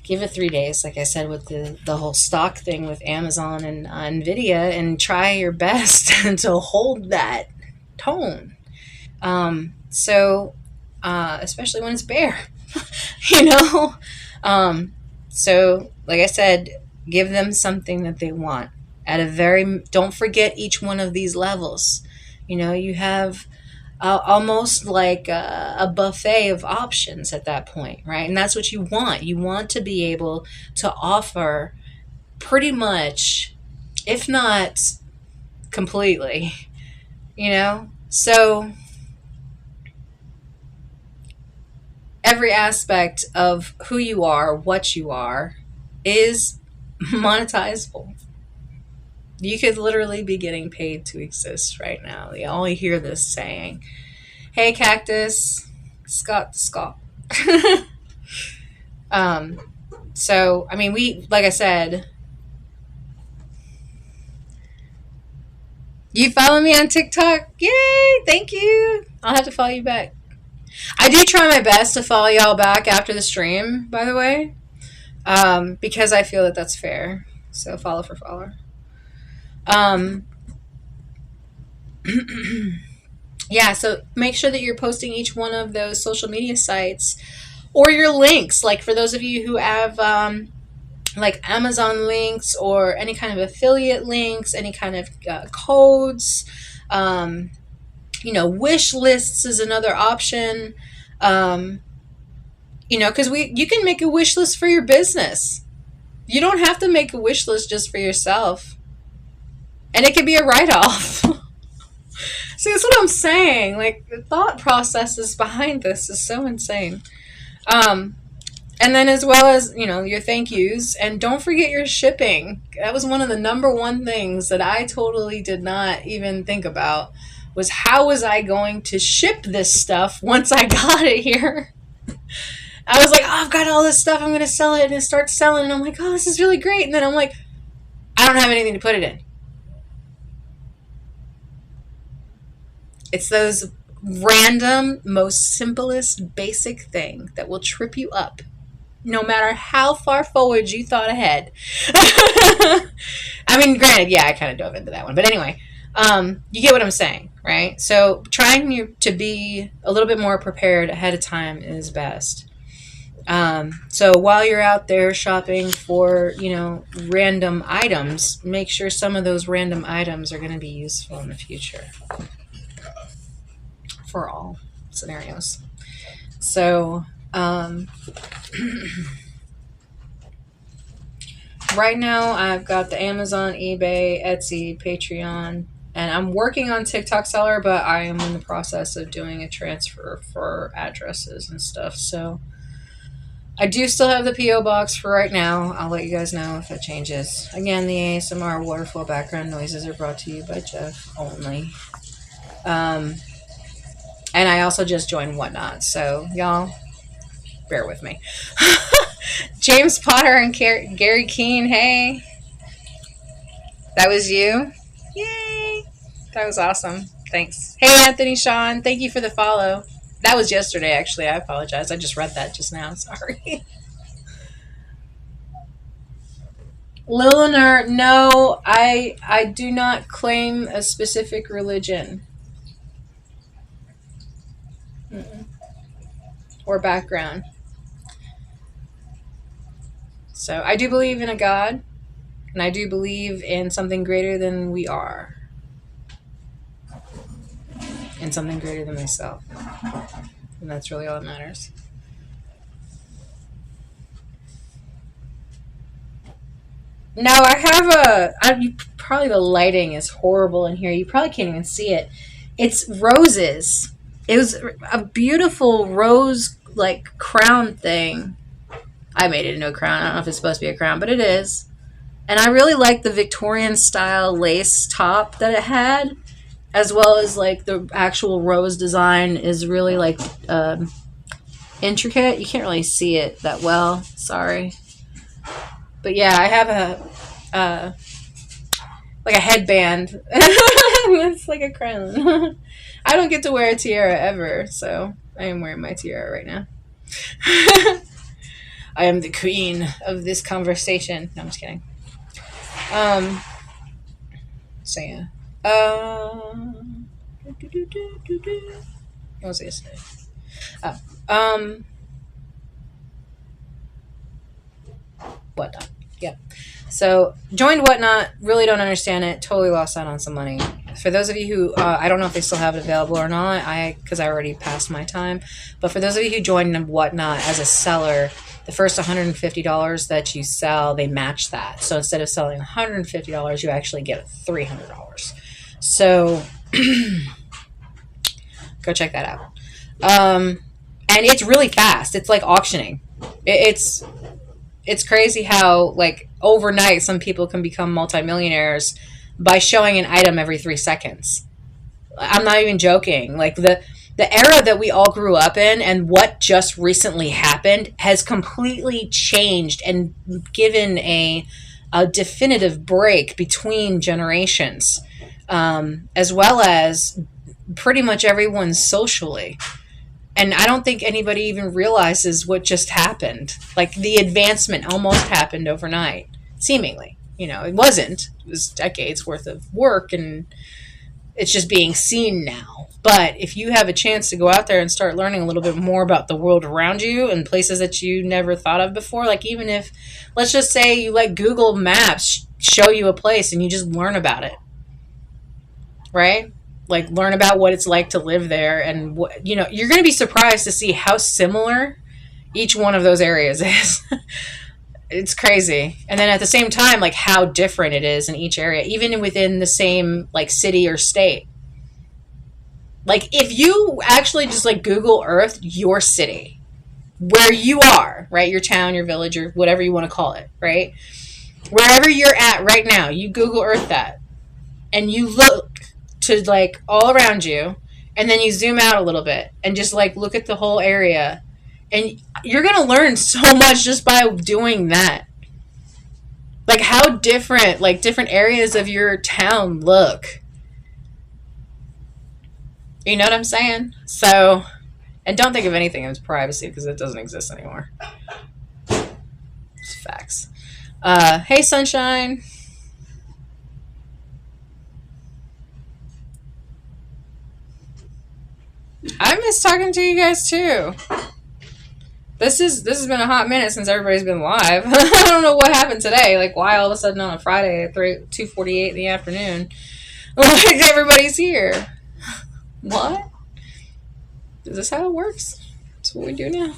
Give it 3 days, like I said, with the whole stock thing with Amazon and Nvidia, and try your best to hold that tone. Especially when it's bare, you know. So, like I said, give them something that they want. Don't forget each one of these levels. You have almost like a buffet of options at that point, right? And that's what you want. You want to be able to offer pretty much, if not completely, So every aspect of who you are, what you are, is monetizable. You could literally be getting paid to exist right now. You only hear this saying, "Hey, cactus, Scott, Scott." um, so, I mean, like I said, you follow me on TikTok? Yay! Thank you. I'll have to follow you back. I do try my best to follow y'all back after the stream, by the way, because I feel that that's fair. So, follow for follower. Um, yeah, so make sure that you're posting each one of those social media sites or your links. Like for those of you who have like Amazon links or any kind of affiliate links, any kind of codes, wish lists is another option. Because you can make a wish list for your business. You don't have to make a wish list just for yourself, and it could be a write-off. See, that's what I'm saying. Like, the thought processes behind this is so insane. And then as well as, your thank yous. And don't forget your shipping. That was one of the number one things that I totally did not even think about, was how was I going to ship this stuff once I got it here? I was like, oh, I've got all this stuff. I'm going to sell it. And it starts selling. And I'm like, oh, this is really great. And then I'm like, I don't have anything to put it in. It's those random, most simplest, basic thing that will trip you up, no matter how far forward you thought ahead. I mean, granted, yeah, I kind of dove into that one. But anyway, you get what I'm saying, right? So trying to be a little bit more prepared ahead of time is best. So while you're out there shopping for, random items, make sure some of those random items are going to be useful in the future for all scenarios. So, right now I've got the Amazon, eBay, Etsy, Patreon, and I'm working on TikTok seller, but I am in the process of doing a transfer for addresses and stuff. So I do still have the P.O. box for right now. I'll let you guys know if it changes. Again, the ASMR waterfall background noises are brought to you by Jeff only. And I also just joined Whatnot, so y'all bear with me. James Potter and Gary Keene, hey. That was you? Yay! That was awesome. Thanks. Hey, Anthony Sean, thank you for the follow. That was yesterday, actually. I apologize. I just read that just now. Sorry. Liliner, no, I do not claim a specific religion. Mm-mm. Or background. So I do believe in a God, and I do believe in something greater than we are, and something greater than myself. And that's really all that matters. No, I have probably the lighting is horrible in here. You probably can't even see it. It's roses. It was a beautiful rose, like, crown thing. I made it into a crown. I don't know if it's supposed to be a crown, but it is. And I really like the Victorian style lace top that it had, as well as like the actual rose design is really like intricate. You can't really see it that well. Sorry. But yeah, I have like a headband. It's like a crown. I don't get to wear a tiara ever, so I am wearing my tiara right now. I am the queen of this conversation. No, I'm just kidding. Um, so yeah. What was I gonna say? Oh, Whatnot. Yep. So joined Whatnot. Really don't understand it. Totally lost out on some money. For those of you who I don't know if they still have it available or not, because I already passed my time. But for those of you who joined Whatnot as a seller, the first $150 that you sell, they match that. So instead of selling $150, you actually get $300. So go check that out. And it's really fast. It's like auctioning. It's crazy how like overnight some people can become multimillionaires by showing an item every 3 seconds. I'm not even joking. Like the era that we all grew up in and what just recently happened has completely changed and given a definitive break between generations, as well as pretty much everyone socially. And I don't think anybody even realizes what just happened. Like the advancement almost happened overnight, seemingly. It wasn't. It was decades worth of work, and it's just being seen now. But if you have a chance to go out there and start learning a little bit more about the world around you and places that you never thought of before, like even if, let's just say you let Google Maps show you a place and you just learn about it, right? Like learn about what it's like to live there, and you're going to be surprised to see how similar each one of those areas is. It's crazy. And then at the same time, like how different it is in each area, even within the same like city or state. Like if you actually just like Google Earth your city, where you are, right? Your town, your village, or whatever you want to call it, right? Wherever you're at right now, you Google Earth that, and you look to like all around you, and then you zoom out a little bit and just like look at the whole area, and you're gonna learn so much just by doing that. Like how different areas of your town look. You know what I'm saying? So, and don't think of anything as privacy because it doesn't exist anymore. It's facts. Hey Sunshine. I miss talking to you guys too. This has been a hot minute since everybody's been live. I don't know what happened today. Like why all of a sudden on a Friday at 2:48 in the afternoon, like everybody's here. What? Is this how it works? That's what we do now.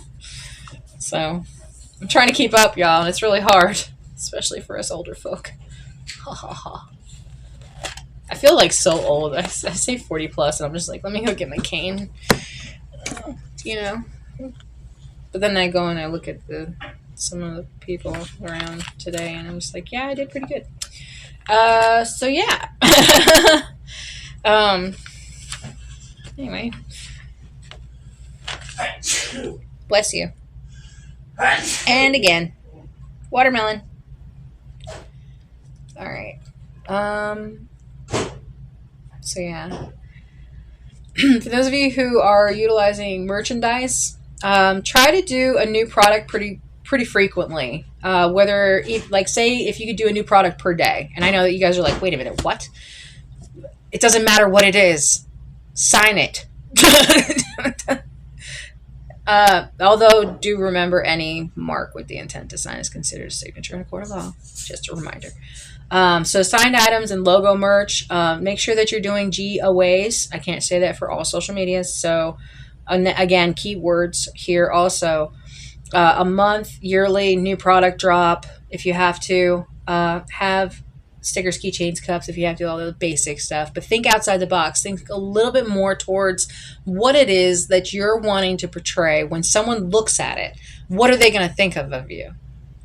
So I'm trying to keep up, y'all, and it's really hard, especially for us older folk. I feel like so old. I say 40 plus, and I'm just like, let me go get my cane. But then I go and I look at some of the people around today, and I'm just like, yeah, I did pretty good. So yeah. Anyway. Bless you. And again. Watermelon. Alright. So yeah. For those of you who are utilizing merchandise, try to do a new product pretty frequently. Whether, say, if you could do a new product per day. And I know that you guys are like, wait a minute, what? It doesn't matter what it is. Sign it. Although, do remember any mark with the intent to sign is considered a signature in a court of law. Just a reminder. So signed items and logo merch. Make sure that you're doing GOAs. I can't say that for all social medias. So, again, keywords here also. A month, yearly, new product drop if you have to. Have stickers, keychains, cups if you have to, all the basic stuff. But think outside the box. Think a little bit more towards what it is that you're wanting to portray when someone looks at it. What are they going to think of you?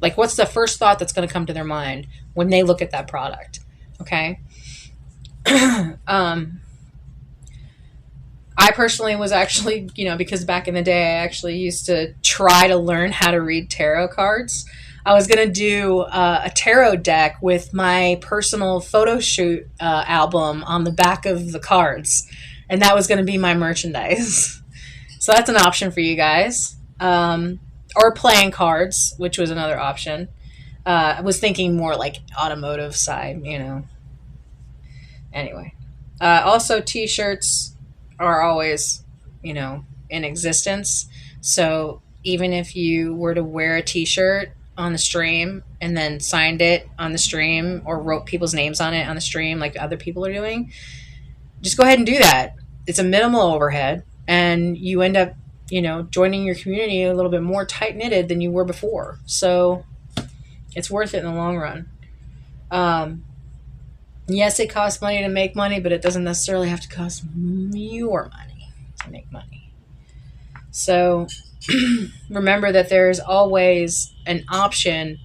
Like, what's the first thought that's going to come to their mind when they look at that product? Okay. um, I personally was actually, because back in the day, I actually used to try to learn how to read tarot cards. I was going to do a tarot deck with my personal photo shoot album on the back of the cards. And that was going to be my merchandise. So that's an option for you guys. Or playing cards, which was another option. I was thinking more like automotive side. Anyway. Also, t shirts are always, in existence. So even if you were to wear a t shirt on the stream and then signed it on the stream or wrote people's names on it on the stream like other people are doing, just go ahead and do that. It's a minimal overhead and you end up, joining your community a little bit more tight knitted than you were before. So it's worth it in the long run. Yes, it costs money to make money, but it doesn't necessarily have to cost your money to make money. So remember that there's always an option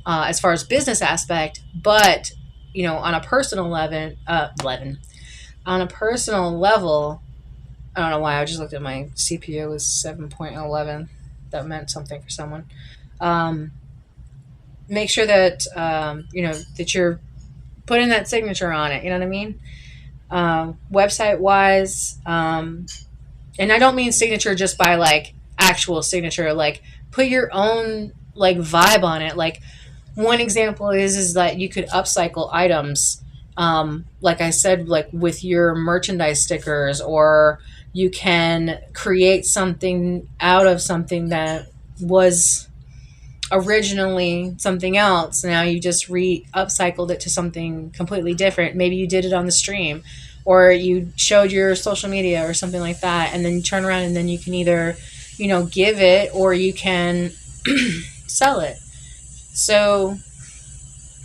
as far as business aspect, but on a personal on a personal level, I don't know why I just looked at my CPU was 7.11. That meant something for someone. Make sure that that you're putting that signature on it. You know what I mean? Website wise, and I don't mean signature just by like actual signature. Like put your own like vibe on it. Like one example is that you could upcycle items. Like I said, like with your merchandise stickers, or you can create something out of something that was originally something else. Now you just upcycled it to something completely different. Maybe you did it on the stream or you showed your social media or something like that, and then you turn around and then you can either give it or you can sell it. So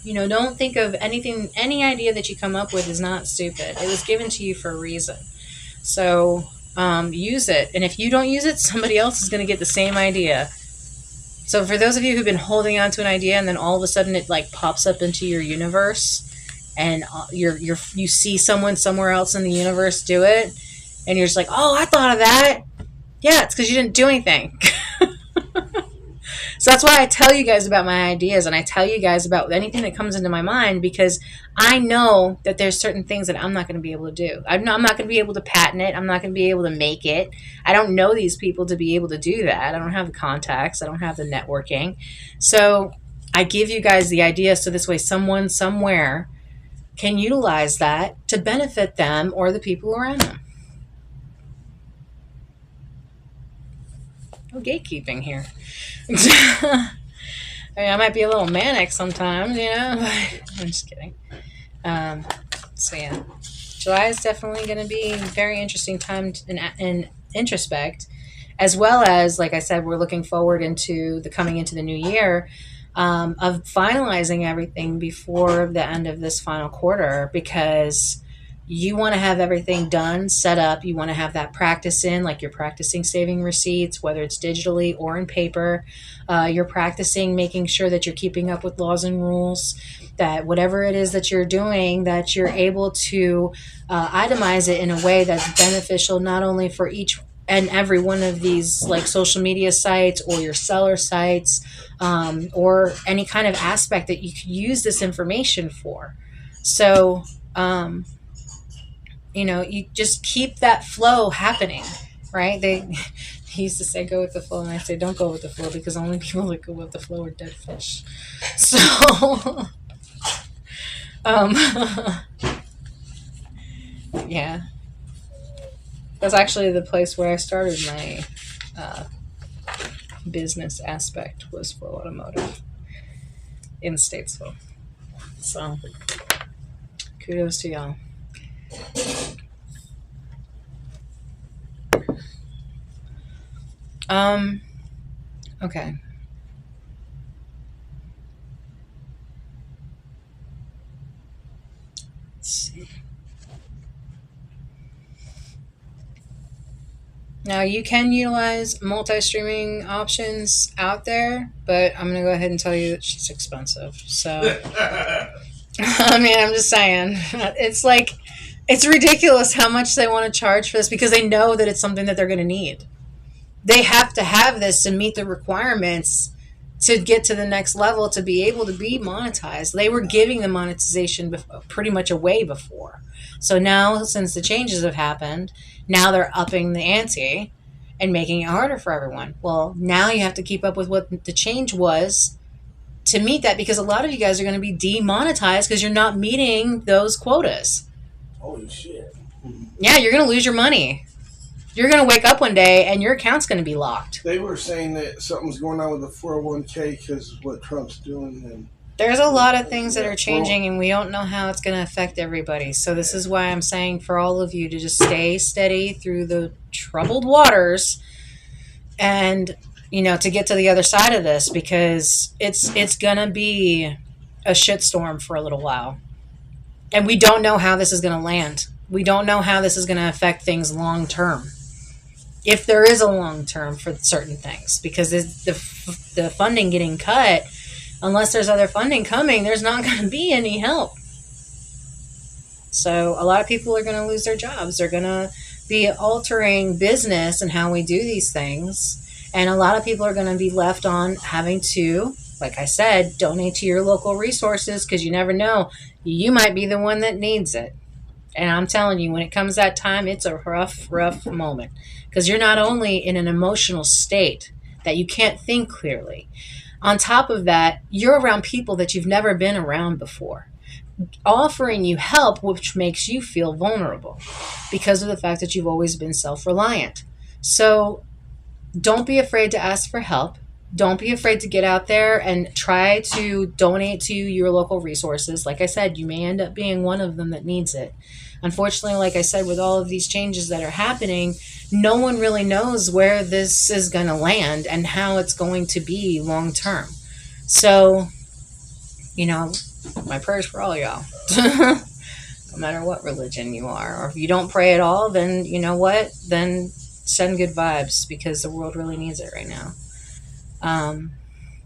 don't think of any idea that you come up with is not stupid. It was given to you for a reason. So use it, and if you don't use it, somebody else is going to get the same idea. So for those of you who've been holding on to an idea and then all of a sudden it like pops up into your universe and you see someone somewhere else in the universe do it and you're just like, oh, I thought of that. Yeah, it's because you didn't do anything. So that's why I tell you guys about my ideas and I tell you guys about anything that comes into my mind, because I know that there's certain things that I'm not going to be able to do. I'm not going to be able to patent it. I'm not going to be able to make it. I don't know these people to be able to do that. I don't have the contacts. I don't have the networking. So I give you guys the idea so this way someone somewhere can utilize that to benefit them or the people around them. No gatekeeping here. I mean, I might be a little manic sometimes, I'm just kidding. So yeah, July is definitely going to be a very interesting time in introspect, as well as, like I said, we're looking forward coming into the new year, of finalizing everything before the end of this final quarter, because you want to have everything done, set up. You want to have that practice in, like you're practicing saving receipts, whether it's digitally or in paper. You're practicing making sure that you're keeping up with laws and rules, that whatever it is that you're doing, that you're able to itemize it in a way that's beneficial not only for each and every one of these like social media sites or your seller sites, or any kind of aspect that you could use this information for. So, you just keep that flow happening, right? They used to say go with the flow, and I say don't go with the flow, because only people that go with the flow are dead fish. So, yeah, that's actually the place where I started my business aspect, was for automotive in Statesville. So, kudos to y'all. Okay. Let's see. Now you can utilize multi-streaming options out there, but I'm gonna go ahead and tell you that she's expensive. So I mean, I'm just saying, it's like it's ridiculous how much they want to charge for this because they know that it's something that they're going to need. They have to have this to meet the requirements to get to the next level to be able to be monetized. They were giving the monetization pretty much away before. So now, since the changes have happened, now they're upping the ante and making it harder for everyone. Well, now you have to keep up with what the change was to meet that because a lot of you guys are going to be demonetized because you're not meeting those quotas. Holy shit. Yeah, you're going to lose your money. You're going to wake up one day and your account's going to be locked. They were saying that something's going on with the 401k because of what Trump's doing. And there's a lot of things that are changing and we don't know how it's going to affect everybody. So this is why I'm saying for all of you to just stay steady through the troubled waters and, you know, to get to the other side of this because it's going to be a shitstorm for a little while. And we don't know how this is going to land. We don't know how this is going to affect things long term. If there is a long term for certain things, because the funding getting cut, unless there's other funding coming, there's not going to be any help. So a lot of people are going to lose their jobs. They're going to be altering business and how we do these things. And a lot of people are going to be left on having to, like I said, donate to your local resources because you never know. You might be the one that needs it. And I'm telling you, when it comes that time, it's a rough moment. Because you're not only in an emotional state that you can't think clearly. On top of that, you're around people that you've never been around before, offering you help, which makes you feel vulnerable because of the fact that you've always been self-reliant. So don't be afraid to ask for help. Don't be afraid to get out there and try to donate to your local resources. Like I said, you may end up being one of them that needs it. Unfortunately, like I said, with all of these changes that are happening, no one really knows where this is going to land and how it's going to be long term. So, you know, my prayers for all y'all. No matter what religion you are. Or if you don't pray at all, then you know what? Then send good vibes because the world really needs it right now.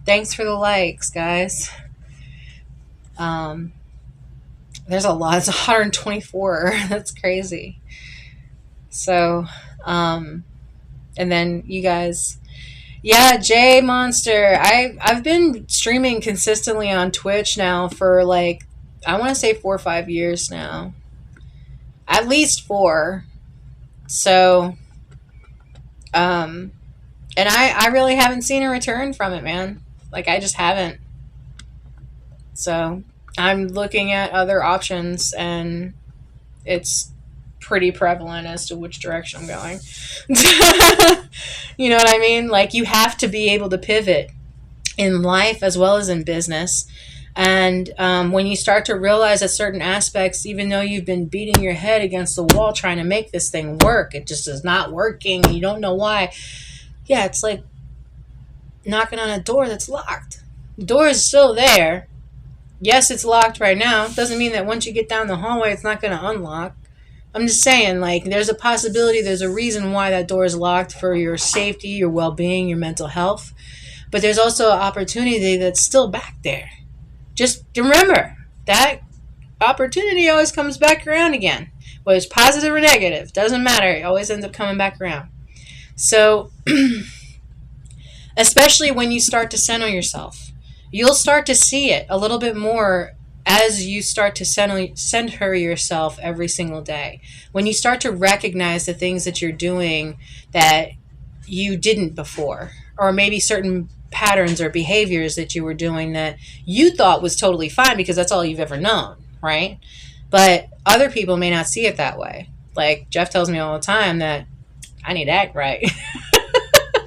Thanks for the likes, guys. There's a lot. It's 124. That's crazy. So, and then you guys, yeah, J Monster. I've been streaming consistently on Twitch now for like I want to say 4 or 5 years now, at least 4. So, and I really haven't seen a return from it, man. Like I just haven't. So I'm looking at other options, and it's pretty prevalent as to which direction I'm going. You know what I mean? Like you have to be able to pivot in life as well as in business. And when you start to realize that certain aspects, even though you've been beating your head against the wall trying to make this thing work, it just is not working. You don't know why. Yeah, it's like knocking on a door that's locked. The door is still there. Yes, it's locked right now. Doesn't mean that once you get down the hallway, it's not going to unlock. I'm just saying, like, there's a possibility, there's a reason why that door is locked for your safety, your well-being, your mental health. But there's also an opportunity that's still back there. Just remember, that opportunity always comes back around again. Whether it's positive or negative, doesn't matter. It always ends up coming back around. So, especially when you start to center yourself, you'll start to see it a little bit more as you start to center yourself every single day. When you start to recognize the things that you're doing that you didn't before, or maybe certain patterns or behaviors that you were doing that you thought was totally fine because that's all you've ever known, right? But other people may not see it that way. Like Jeff tells me all the time that I need to act right.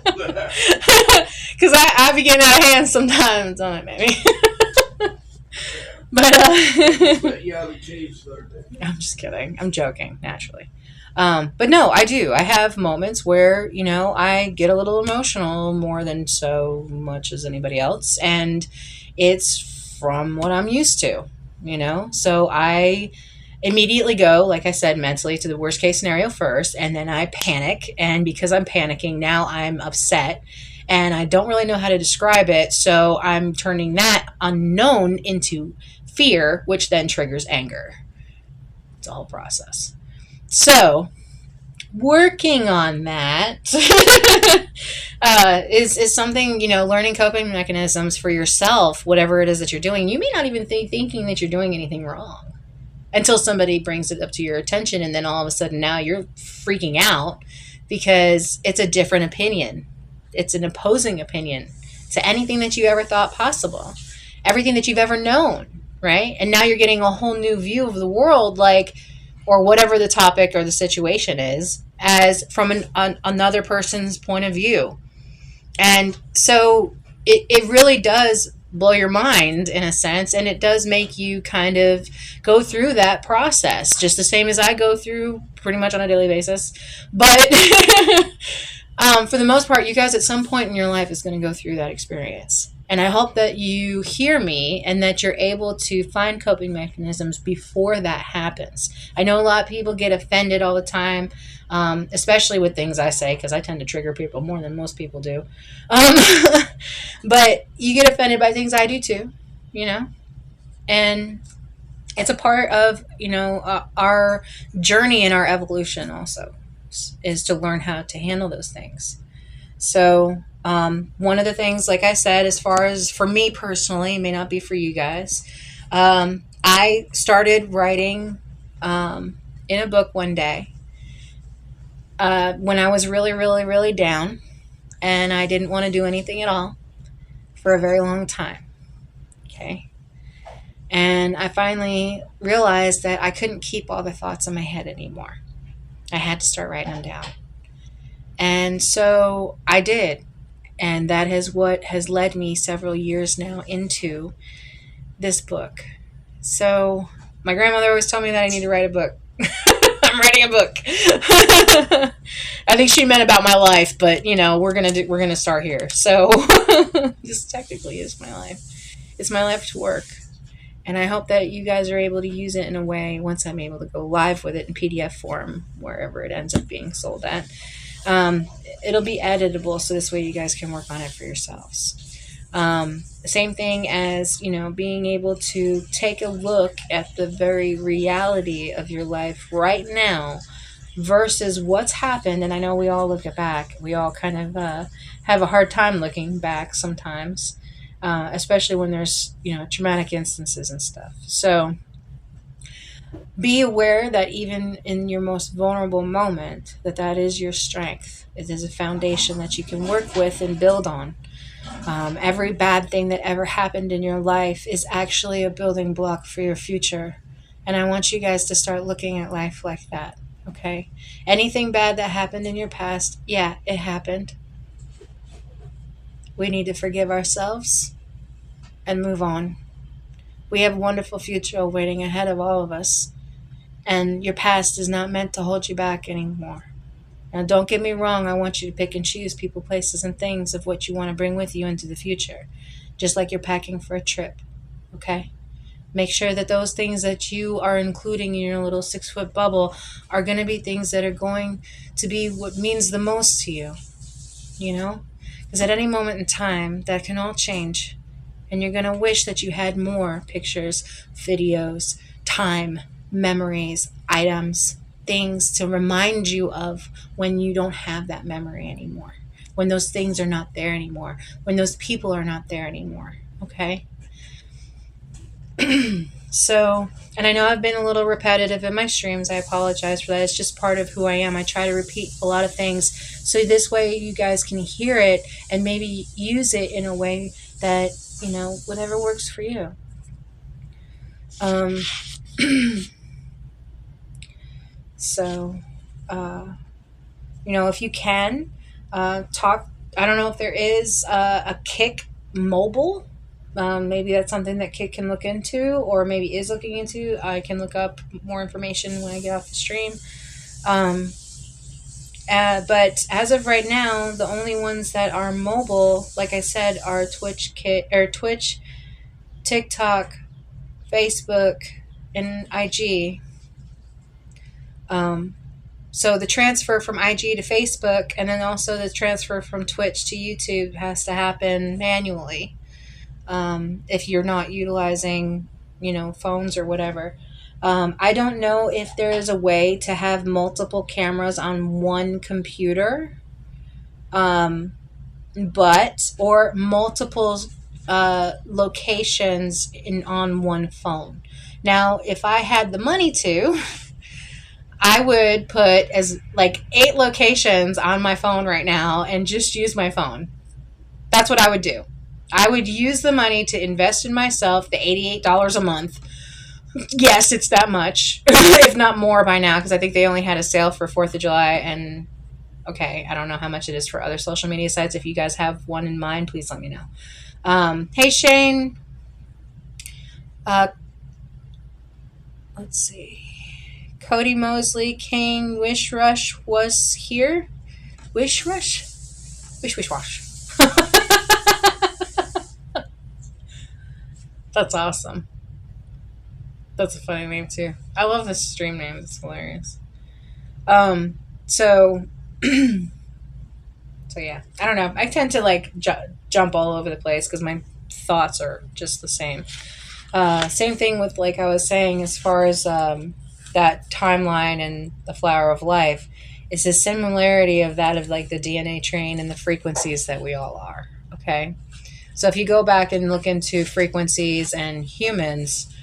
Because I be getting out of hand sometimes, don't I, baby? But I'm just kidding. I'm joking, naturally. But no, I do. I have moments where, you know, I get a little emotional more than so much as anybody else. And it's from what I'm used to, you know? So I immediately go, like I said, mentally to the worst case scenario first, and then I panic. And because I'm panicking, now I'm upset and I don't really know how to describe it. So I'm turning that unknown into fear, which then triggers anger. It's a whole process. So, working on that is something, learning coping mechanisms for yourself, whatever it is that you're doing. You may not even thinking that you're doing anything wrong until somebody brings it up to your attention, and then all of a sudden now you're freaking out because it's a different opinion. It's an opposing opinion to anything that you ever thought possible, everything that you've ever known, right? And now you're getting a whole new view of the world, like, or whatever the topic or the situation is, as from another person's point of view. And so it really does blow your mind in a sense, and it does make you kind of go through that process, just the same as I go through pretty much on a daily basis. But for the most part, you guys at some point in your life is going to go through that experience. And I hope that you hear me and that you're able to find coping mechanisms before that happens. I know a lot of people get offended all the time, especially with things I say, because I tend to trigger people more than most people do. Um, but you get offended by things I do too, you know? And it's a part of, our journey and our evolution also, is to learn how to handle those things. So, one of the things, like I said, as far as for me personally, it may not be for you guys, I started writing in a book one day when I was really, really, really down, and I didn't want to do anything at all for a very long time. Okay. And I finally realized that I couldn't keep all the thoughts in my head anymore. I had to start writing them down. And so I did. And that is what has led me several years now into this book. So my grandmother always told me that I need to write a book. I'm writing a book. I think she meant about my life, but we're gonna start here. So this technically is my life. It's my life to work. And I hope that you guys are able to use it in a way, once I'm able to go live with it in PDF form, wherever it ends up being sold at. It'll be editable, so this way you guys can work on it for yourselves. Same thing as, being able to take a look at the very reality of your life right now versus what's happened. And I know we all look back. We all kind of have a hard time looking back sometimes, especially when there's, traumatic instances and stuff. So be aware that even in your most vulnerable moment, that is your strength. It is a foundation that you can work with and build on. Every bad thing that ever happened in your life is actually a building block for your future. And I want you guys to start looking at life like that, okay? Anything bad that happened in your past, yeah, it happened. We need to forgive ourselves and move on. We have a wonderful future waiting ahead of all of us. And your past is not meant to hold you back anymore. Now, don't get me wrong, I want you to pick and choose people, places, and things of what you want to bring with you into the future, just like you're packing for a trip, okay? Make sure that those things that you are including in your little 6-foot bubble are going to be things that are going to be what means the most to you, Because at any moment in time, that can all change. And you're going to wish that you had more pictures, videos, time, memories, items, things to remind you of when you don't have that memory anymore, when those things are not there anymore, when those people are not there anymore, okay? So, and I know I've been a little repetitive in my streams. I apologize for that. It's just part of who I am. I try to repeat a lot of things so this way you guys can hear it and maybe use it in a way that, whatever works for you. So, if you can, talk. I don't know if there is a Kick mobile. Maybe that's something that Kick can look into, or maybe is looking into. I can look up more information when I get off the stream. But as of right now, the only ones that are mobile, like I said, are Twitch, TikTok, Facebook, and IG. Um, so the transfer from IG to Facebook, and then also the transfer from Twitch to YouTube, has to happen manually, if you're not utilizing, phones or whatever. I don't know if there is a way to have multiple cameras on one computer, um, but or multiple locations on one phone. Now, if I had the money to, I would put as like 8 locations on my phone right now and just use my phone. That's what I would do. I would use the money to invest in myself, the $88 a month. Yes, it's that much, if not more by now, because I think they only had a sale for 4th of July. And okay, I don't know how much it is for other social media sites. If you guys have one in mind, please let me know. Hey, Shane. Uh, let's see. Cody Mosley, King, Wish Rush was here. Wish Rush? Wish Wash. That's awesome. That's a funny name too. I love this stream name. It's hilarious. So so yeah, I don't know. I tend to like jump all over the place because my thoughts are just the same. Same thing with, like I was saying, as far as that timeline and the flower of life. It's a similarity of that of like the DNA train and the frequencies that we all are. Okay, so if you go back and look into frequencies and humans,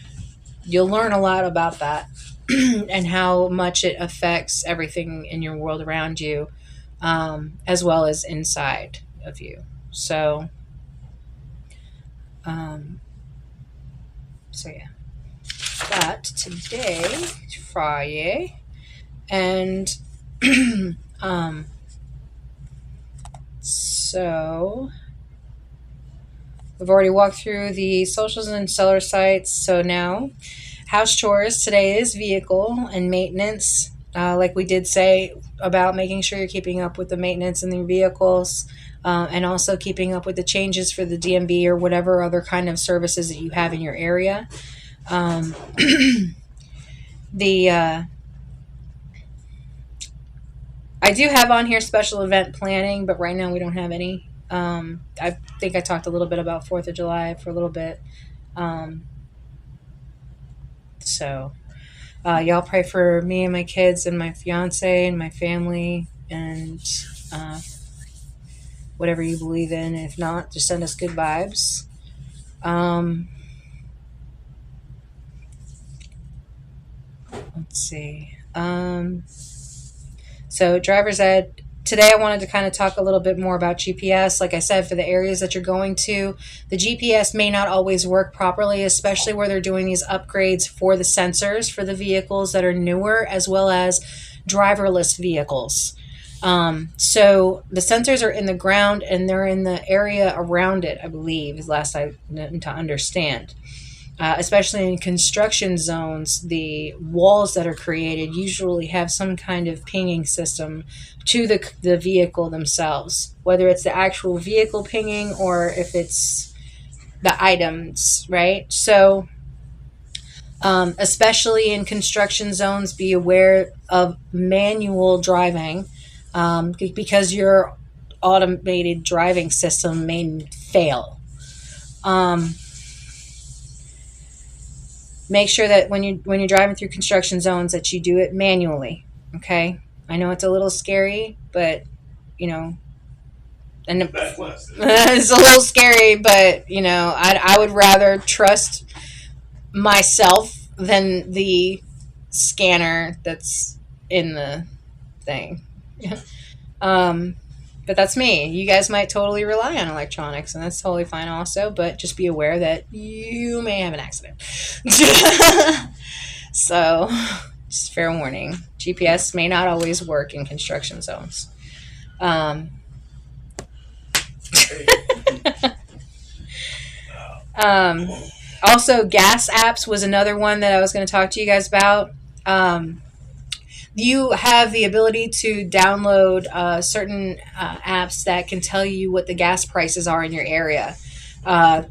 you'll learn a lot about that and how much it affects everything in your world around you, as well as inside of you. So yeah, that today, Friday, and so we've already walked through the socials and seller sites. So now, house chores today is vehicle and maintenance. Like we did say about making sure you're keeping up with the maintenance in your vehicles, and also keeping up with the changes for the DMV or whatever other kind of services that you have in your area. I do have on here special event planning, but right now we don't have any. I think I talked a little bit about 4th of July for a little bit. So y'all pray for me and my kids and my fiance and my family and whatever you believe in. If not, just send us good vibes. Let's see. So driver's ed. Today I wanted to kind of talk a little bit more about GPS. Like I said, for the areas that you're going to, the GPS may not always work properly, especially where they're doing these upgrades for the sensors for the vehicles that are newer, as well as driverless vehicles. So the sensors are in the ground and they're in the area around it, I believe, is last I to understand. Especially in construction zones, the walls that are created usually have some kind of pinging system to the vehicle themselves, whether it's the actual vehicle pinging or if it's the items, right? So, especially in construction zones, be aware of manual driving, because your automated driving system may fail. Make sure that when you're driving through construction zones that you do it manually. Okay, I know it's a little scary, but and it's a little scary, but I would rather trust myself than the scanner that's in the thing. But that's me. You guys might totally rely on electronics, and that's totally fine also, but just be aware that you may have an accident. So, just fair warning. GPS may not always work in construction zones. Also, gas apps was another one that I was going to talk to you guys about. You have the ability to download certain apps that can tell you what the gas prices are in your area.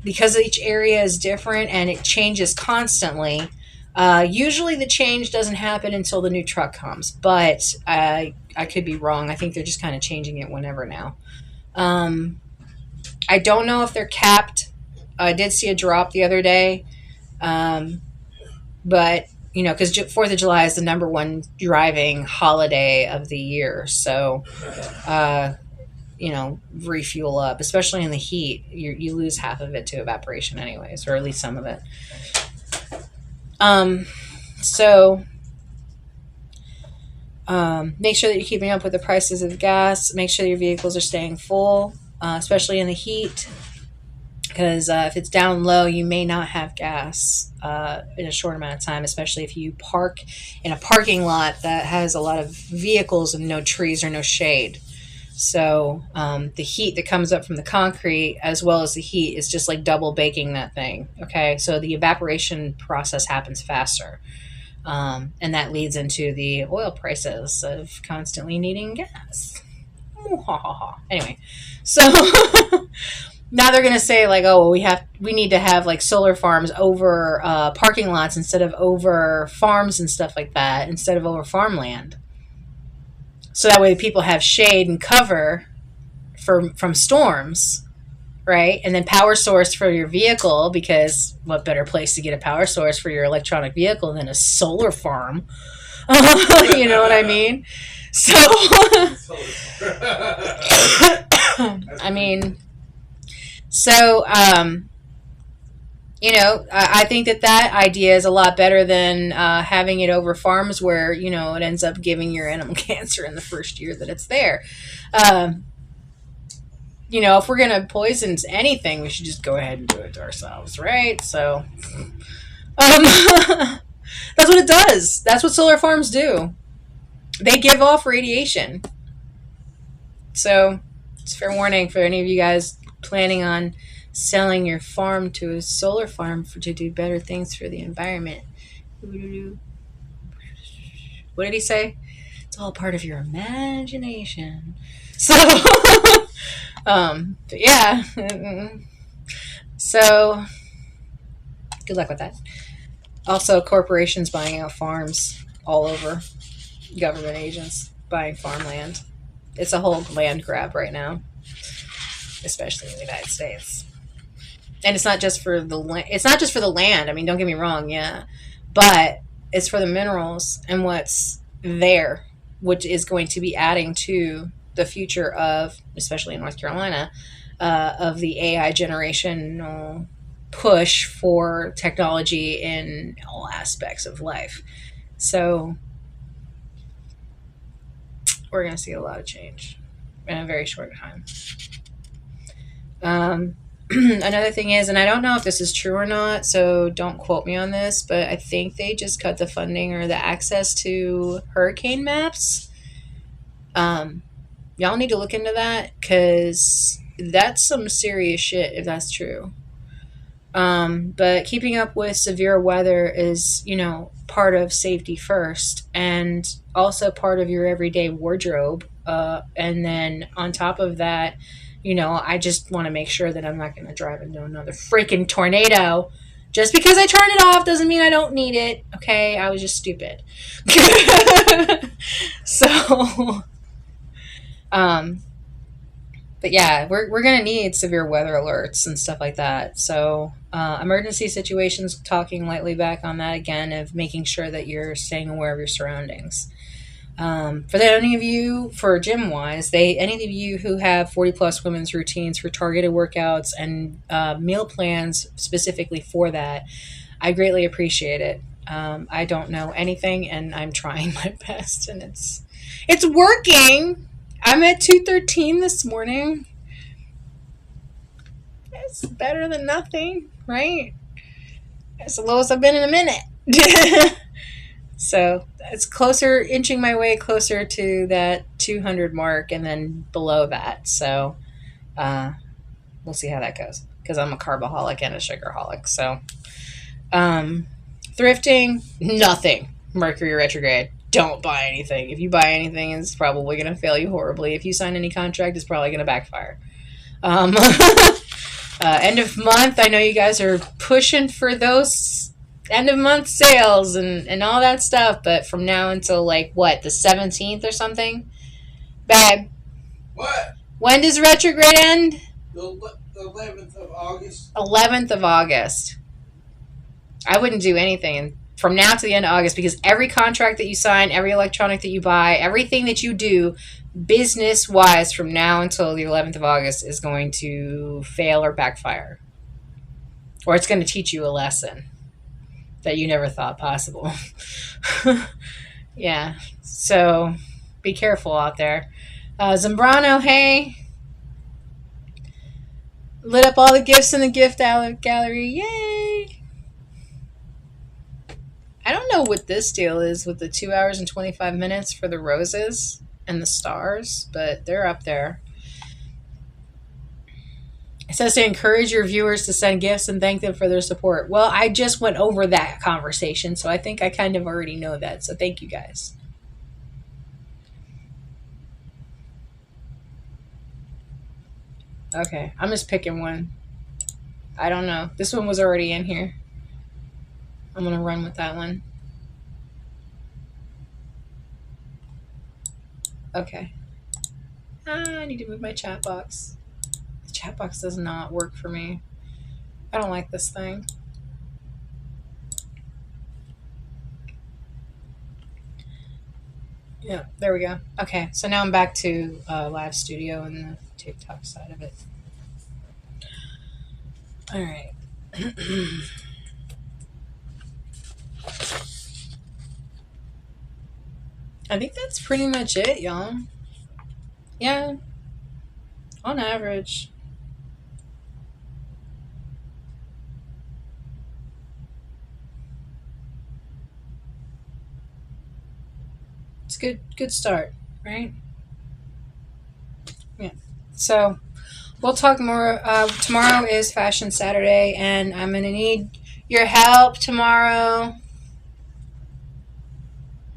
Because each area is different and it changes constantly, Usually the change doesn't happen until the new truck comes, but I could be wrong. I think they're just kind of changing it whenever now. Um, I don't know if they're capped. I did see a drop the other day, um, but because Fourth of July is the number one driving holiday of the year, so uh, refuel up, especially in the heat. You lose half of it to evaporation, anyways, or at least some of it. Um, so make sure that you're keeping up with the prices of gas. Make sure your vehicles are staying full, especially in the heat, because if it's down low, you may not have gas in a short amount of time, especially if you park in a parking lot that has a lot of vehicles and no trees or no shade. So the heat that comes up from the concrete, as well as the heat, is just like double baking that thing. Okay, so the evaporation process happens faster. And that leads into the oil prices of constantly needing gas. Anyway, so now they're gonna say like, oh, well, we need to have like solar farms over parking lots instead of over farms and stuff like that, instead of over farmland. So that way people have shade and cover from storms, right? And then power source for your vehicle, because what better place to get a power source for your electronic vehicle than a solar farm? You know what I mean? So, I mean, so, I think that idea is a lot better than having it over farms where, it ends up giving your animal cancer in the first year that it's there. If we're going to poison anything, we should just go ahead and do it to ourselves, right? So, that's what it does. That's what solar farms do. They give off radiation. So, it's fair warning for any of you guys planning on selling your farm to a solar farm to do better things for the environment. What did he say? It's all part of your imagination. So, but yeah. So, good luck with that. Also, corporations buying out farms all over. Government agents buying farmland. It's a whole land grab right now, especially in the United States. And it's not just for the land. It's not just for the land. I mean, don't get me wrong, yeah, but it's for the minerals and what's there, which is going to be adding to the future of, especially in North Carolina, of the AI generational push for technology in all aspects of life. So we're going to see a lot of change in a very short time. Another thing is, and I don't know if this is true or not, so don't quote me on this, but I think they just cut the funding or the access to hurricane maps. Y'all need to look into that, because that's some serious shit if that's true. But keeping up with severe weather is, part of safety first, and also part of your everyday wardrobe. And then on top of that, I just want to make sure that I'm not going to drive into another freaking tornado. Just because I turn it off doesn't mean I don't need it. Okay, I was just stupid. So, but yeah, we're going to need severe weather alerts and stuff like that. So, emergency situations, talking lightly back on that again, of making sure that you're staying aware of your surroundings. For any of you, for gym wise, any of you who have 40 plus women's routines for targeted workouts and meal plans specifically for that, I greatly appreciate it. I don't know anything, and I'm trying my best, and it's working. I'm at 213 this morning. It's better than nothing, right? It's the lowest I've been in a minute. So it's closer, inching my way closer to that 200 mark, and then below that. So we'll see how that goes, because I'm a carbaholic and a sugarholic. So thrifting, nothing. Mercury retrograde. Don't buy anything. If you buy anything, it's probably going to fail you horribly. If you sign any contract, it's probably going to backfire. End of month, I know you guys are pushing for those end of month sales and all that stuff. But from now until like what, the 17th or something, babe. What? When does retrograde end? The 11th of August. 11th of August. I wouldn't do anything from now to the end of August because every contract that you sign, every electronic that you buy, everything that you do business wise from now until the 11th of August is going to fail or backfire. Or it's going to teach you a lesson that you never thought possible. Yeah. So be careful out there. Zambrano, hey. Lit up all the gifts in the gift gallery. Yay. I don't know what this deal is with the 2 hours and 25 minutes for the roses and the stars, but they're up there. It says to encourage your viewers to send gifts and thank them for their support. Well, I just went over that conversation, so I think I kind of already know that. So thank you guys. Okay, I'm just picking one. I don't know. This one was already in here. I'm going to run with that one. Okay. I need to move my chat box. The chat box does not work for me. I don't like this thing. Yeah, there we go. Okay, so now I'm back to Live Studio and the TikTok side of it. All right. I think that's pretty much it, y'all. Yeah, on average. It's good start, right? Yeah. So we'll talk more. Tomorrow is Fashion Saturday, and I'm gonna need your help tomorrow,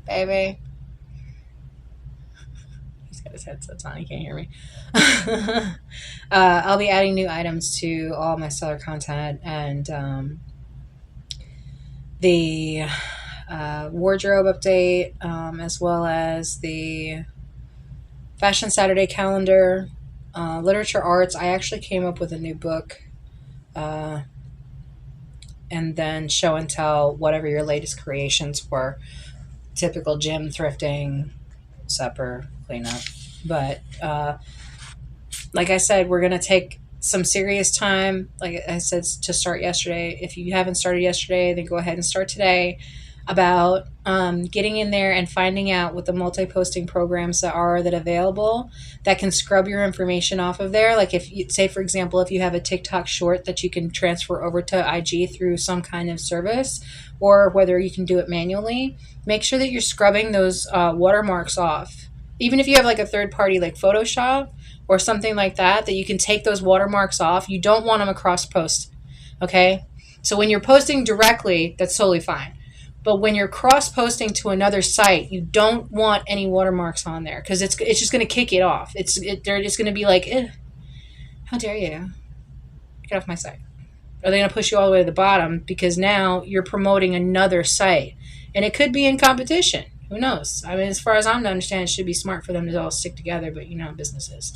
baby. He's got his headsets on. He can't hear me. I'll be adding new items to all my seller content and the wardrobe update, as well as the Fashion Saturday calendar, literature arts. I actually came up with a new book, and then show and tell whatever your latest creations were. Typical gym, thrifting, supper, cleanup. But like I said, we're going to take some serious time, like I said, to start yesterday. If you haven't started yesterday, then go ahead and start today, about getting in there and finding out what the multi-posting programs that available that can scrub your information off of there. Like if you say, for example, if you have a TikTok short that you can transfer over to IG through some kind of service, or whether you can do it manually, make sure that you're scrubbing those watermarks off. Even if you have like a third party like Photoshop or something like that you can take those watermarks off. You don't want them across post. Okay? So when you're posting directly, that's totally fine. But when you're cross posting to another site, you don't want any watermarks on there because it's just going to kick it off. They're just going to be like, how dare you? Get off my site. Or they're going to push you all the way to the bottom because now you're promoting another site. And it could be in competition. Who knows? I mean, as far as I'm to understand, it should be smart for them to all stick together, but you know how business is.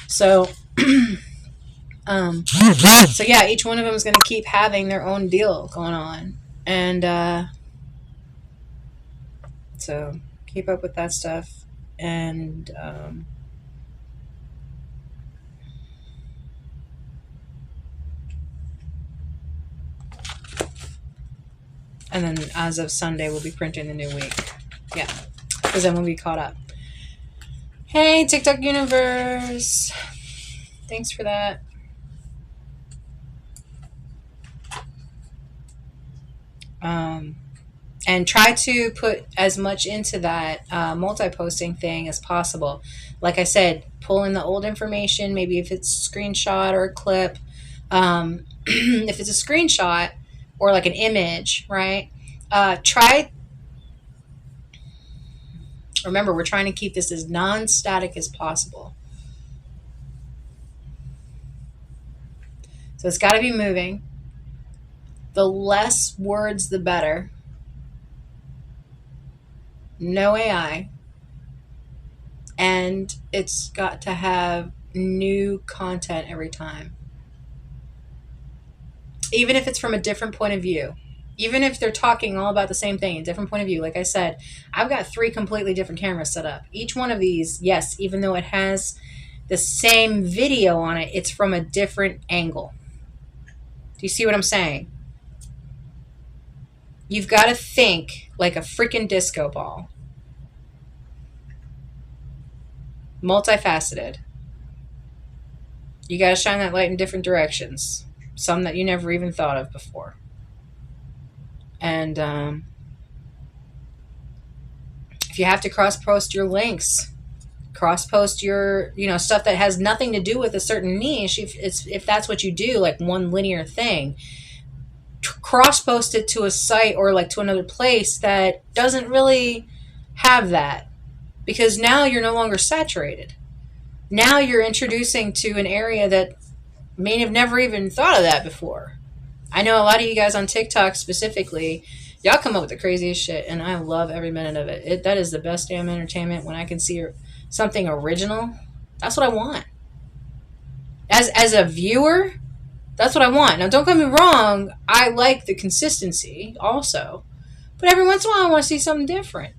So, so yeah, each one of them is going to keep having their own deal going on. And so keep up with that stuff. And then as of Sunday, we'll be printing the new week. Yeah, because then we'll be caught up. Hey, TikTok universe. Thanks for that. And try to put as much into that multi-posting thing as possible. Like I said, pull in the old information, maybe if it's a screenshot or a clip. If it's a screenshot or like an image, right? Remember, we're trying to keep this as non-static as possible. So it's got to be moving. The less words, the better. No AI. And it's got to have new content every time. Even if it's from a different point of view. Even if they're talking all about the same thing, a different point of view. Like I said, I've got 3 completely different cameras set up. Each one of these, yes, even though it has the same video on it, it's from a different angle. Do you see what I'm saying? You've got to think like a freaking disco ball. Multifaceted. You got to shine that light in different directions. Some that you never even thought of before. And if you have to cross-post your links, cross-post your, stuff that has nothing to do with a certain niche, if that's what you do, like one linear thing, cross-post it to a site or like to another place that doesn't really have that. Because now you're no longer saturated. Now you're introducing to an area that may have never even thought of that before. I know a lot of you guys on TikTok specifically, y'all come up with the craziest shit, and I love every minute of it. That is the best damn entertainment when I can see something original. That's what I want. As a viewer, that's what I want. Now, don't get me wrong, I like the consistency also, but every once in a while I want to see something different.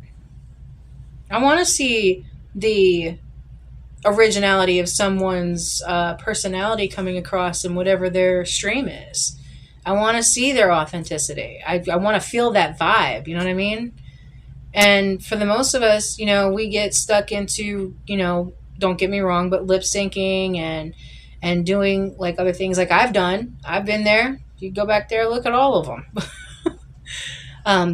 I want to see the originality of someone's personality coming across in whatever their stream is. I want to see their authenticity. I want to feel that vibe. You know what I mean? And for the most of us, we get stuck into, don't get me wrong, but lip syncing and doing like other things like I've done. I've been there. You go back there, look at all of them.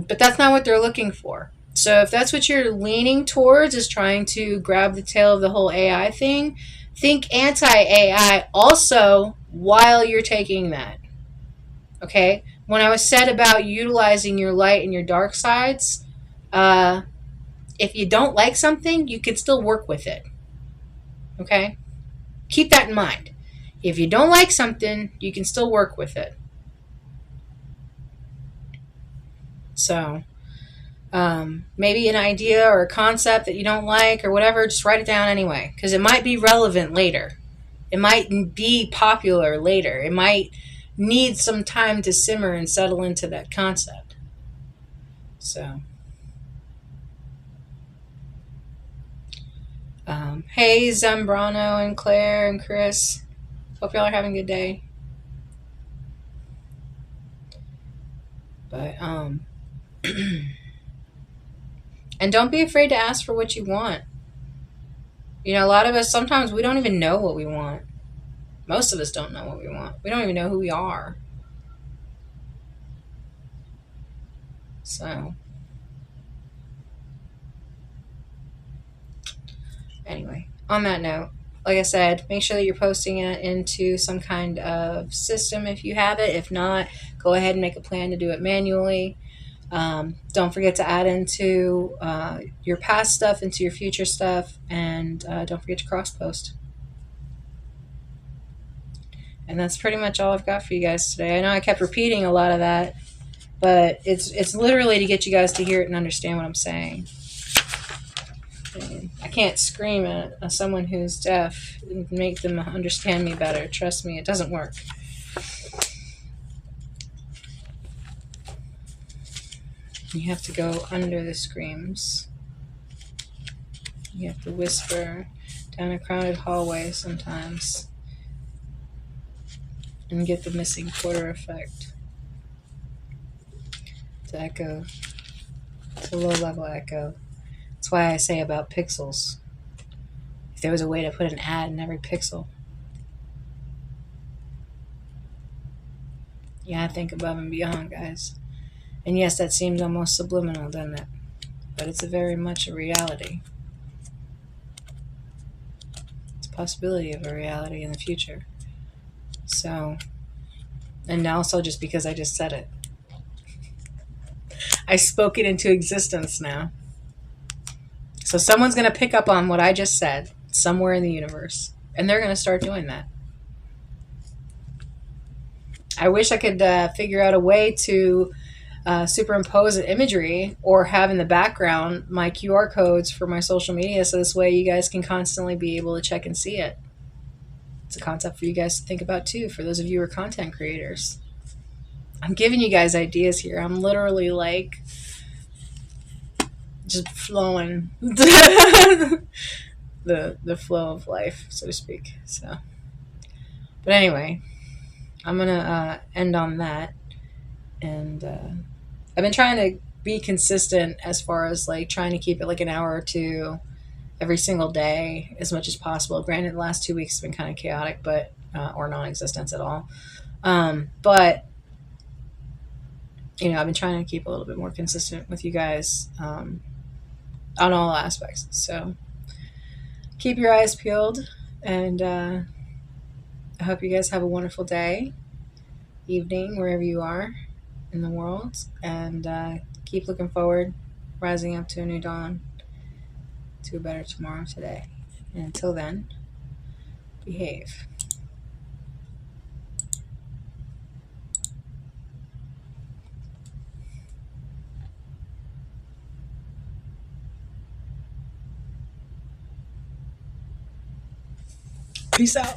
But that's not what they're looking for. So if that's what you're leaning towards, is trying to grab the tail of the whole AI thing, think anti-AI also while you're taking that. Okay? When I was said about utilizing your light and your dark sides, if you don't like something, you can still work with it. Okay? Keep that in mind. If you don't like something, you can still work with it. So, maybe an idea or a concept that you don't like or whatever, just write it down anyway, because it might be relevant later. It might be popular later. It might need some time to simmer and settle into that concept. So, hey, Zambrano and Claire and Chris. Hope y'all are having a good day. But, and don't be afraid to ask for what you want. A lot of us, sometimes we don't even know what we want. Most of us don't know what we want. We don't even know who we are. So, anyway, on that note, like I said, make sure that you're posting it into some kind of system if you have it. If not, go ahead and make a plan to do it manually. Don't forget to add into your past stuff into your future stuff, and don't forget to cross post. And that's pretty much all I've got for you guys today. I know I kept repeating a lot of that, but it's literally to get you guys to hear it and understand what I'm saying. I can't scream at someone who's deaf and make them understand me better. Trust me, it doesn't work. You have to go under the screams. You have to whisper down a crowded hallway sometimes and get the missing quarter effect. To echo. It's a low-level echo. That's why I say about pixels. If there was a way to put an ad in every pixel. Yeah, I think above and beyond, guys. And yes, that seems almost subliminal, doesn't it? But it's very much a reality. It's a possibility of a reality in the future. So, and also just because I just said it. I spoke it into existence now. So someone's going to pick up on what I just said somewhere in the universe. And they're going to start doing that. I wish I could figure out a way to superimpose an imagery or have in the background my QR codes for my social media, so this way you guys can constantly be able to check and see it. It's a concept for you guys to think about too, for those of you who are content creators. I'm giving you guys ideas here. I'm literally like just flowing the flow of life, so to speak. So, but anyway, I'm gonna end on that, and I've been trying to be consistent as far as like trying to keep it like an hour or two every single day as much as possible. Granted, the last 2 weeks have been kind of chaotic, but or non-existence at all. But I've been trying to keep a little bit more consistent with you guys on all aspects. So keep your eyes peeled, and I hope you guys have a wonderful day, evening, wherever you are in the world, and keep looking forward, rising up to a new dawn, to a better tomorrow today. And until then, behave. Peace out.